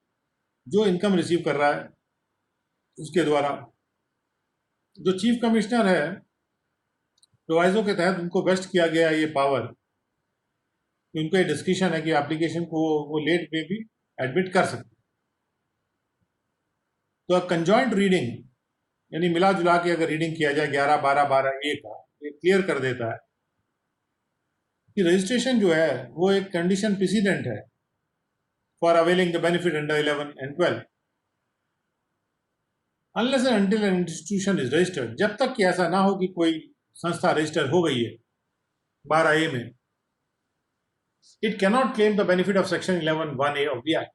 जो इनकम रिसीव कर रहा है उसके द्वारा। जो चीफ कमिश्नर है प्रोवाइजो के तहत उनको वेस्ट किया गया ये पावर, उनको ये डिस्क्रिप्शन है कि एप्लीकेशन को वो लेट में भी एडमिट कर सकते। तो कंजॉइंट रीडिंग यानी मिला जुला के अगर रीडिंग किया जाए 11(12)(12)(a) का, ये क्लियर कर देता है कि रजिस्ट्रेशन जो है वो एक कंडीशन प्रेसिडेंट है for availing the benefit under 11 and 12 unless and until an institution is registered, जब तक कि ऐसा ना हो कि कोई संस्था रजिस्टर हो गई है 12A में, it cannot claim the benefit of section 11(1)(a) of the act.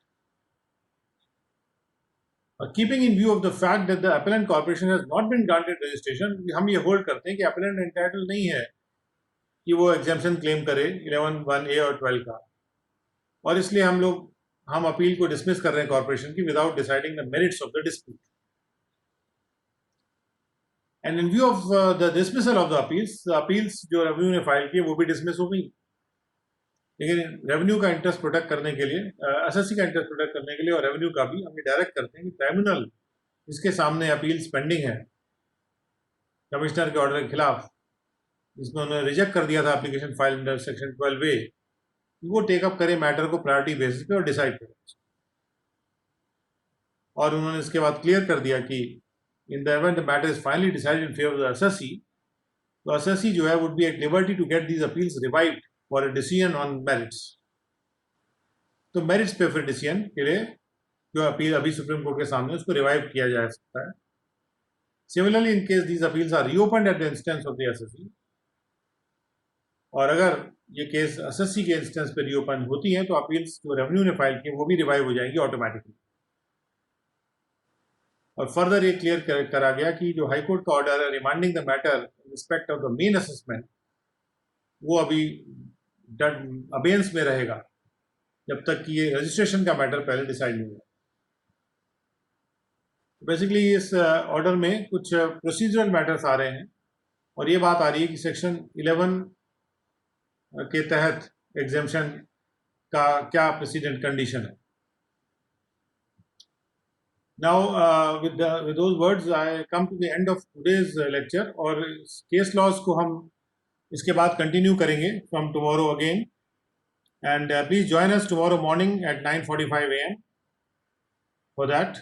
Keeping in view of the fact that the appellant corporation has not been granted registration, हम ये होल्ड करते हैं कि appellant entitled नहीं है कि वो exemption claim करे 11(1)(a) और 12 का, और इसलिए हम अपील को डिसमिस कर रहे हैं कॉर्पोरेशन की without deciding the merits of the dispute. And in view of the dismissal of the appeals जो रेवेन्यू ने फाइल किए वो भी डिसमिस हो गई, लेकिन रेवेन्यू का इंटरेस्ट प्रोटेक्ट करने के लिए, एसएससी का इंटरेस्ट प्रोटेक्ट करने के लिए और रेवेन्यू का भी, हम डायरेक्ट करते हैं कि ट्राइब्यूनल इसके सामने अपील्स पेंडिंग है कमिश्नर के ऑर्डर के खिलाफ, जिसमें उन्होंने रिजेक्ट कर दिया था application file under section 12A, वो टेकअप करे मैटर को प्रायोरिटी बेसिस पे और डिसाइड करे। और उन्होंने इसके बाद क्लियर कर दिया कि in the event the matter is finally decided in favour of the assessee, तो एसएससी जो है would be at liberty to get these appeals revived for a decision on merits. तो मेरिट्स पे फिर डिसीजन के लिए जो अपील अभी सुप्रीम कोर्ट के सामने उसको रिवाइव किया जा सकता है। Similarly in case these appeals are reopened at the instance of the SSC, और अगर ये केस एसएससी के इंस्टेंस पे रीओपन होती हैं तो अपील्स जो रेवेन्यू ने फाइल किए वो भी रिवाइव हो जाएंगी ऑटोमेटिकली। और फर्दर ये क्लियर करा गया कि जो हाईकोर्ट का ऑर्डर है remanding the matter in respect of the main assessment, वो अभी अबेंस में रहेगा जब तक कि ये रजिस्ट्रेशन का मैटर पहले डिसाइड नहीं हुआ। बेसिकली इस ऑर्डर में कुछ प्रोसीजरल मैटर्स आ रहे हैं, और ये बात आ रही है कि सेक्शन 11 के तहत एग्जेम्पशन का क्या प्रेसिडेंट कंडीशन है। Now with those words I come to the end of today's lecture, और केस लॉज को हम इसके बाद कंटिन्यू करेंगे from tomorrow again, and please join us tomorrow morning at 9:45 AM for that.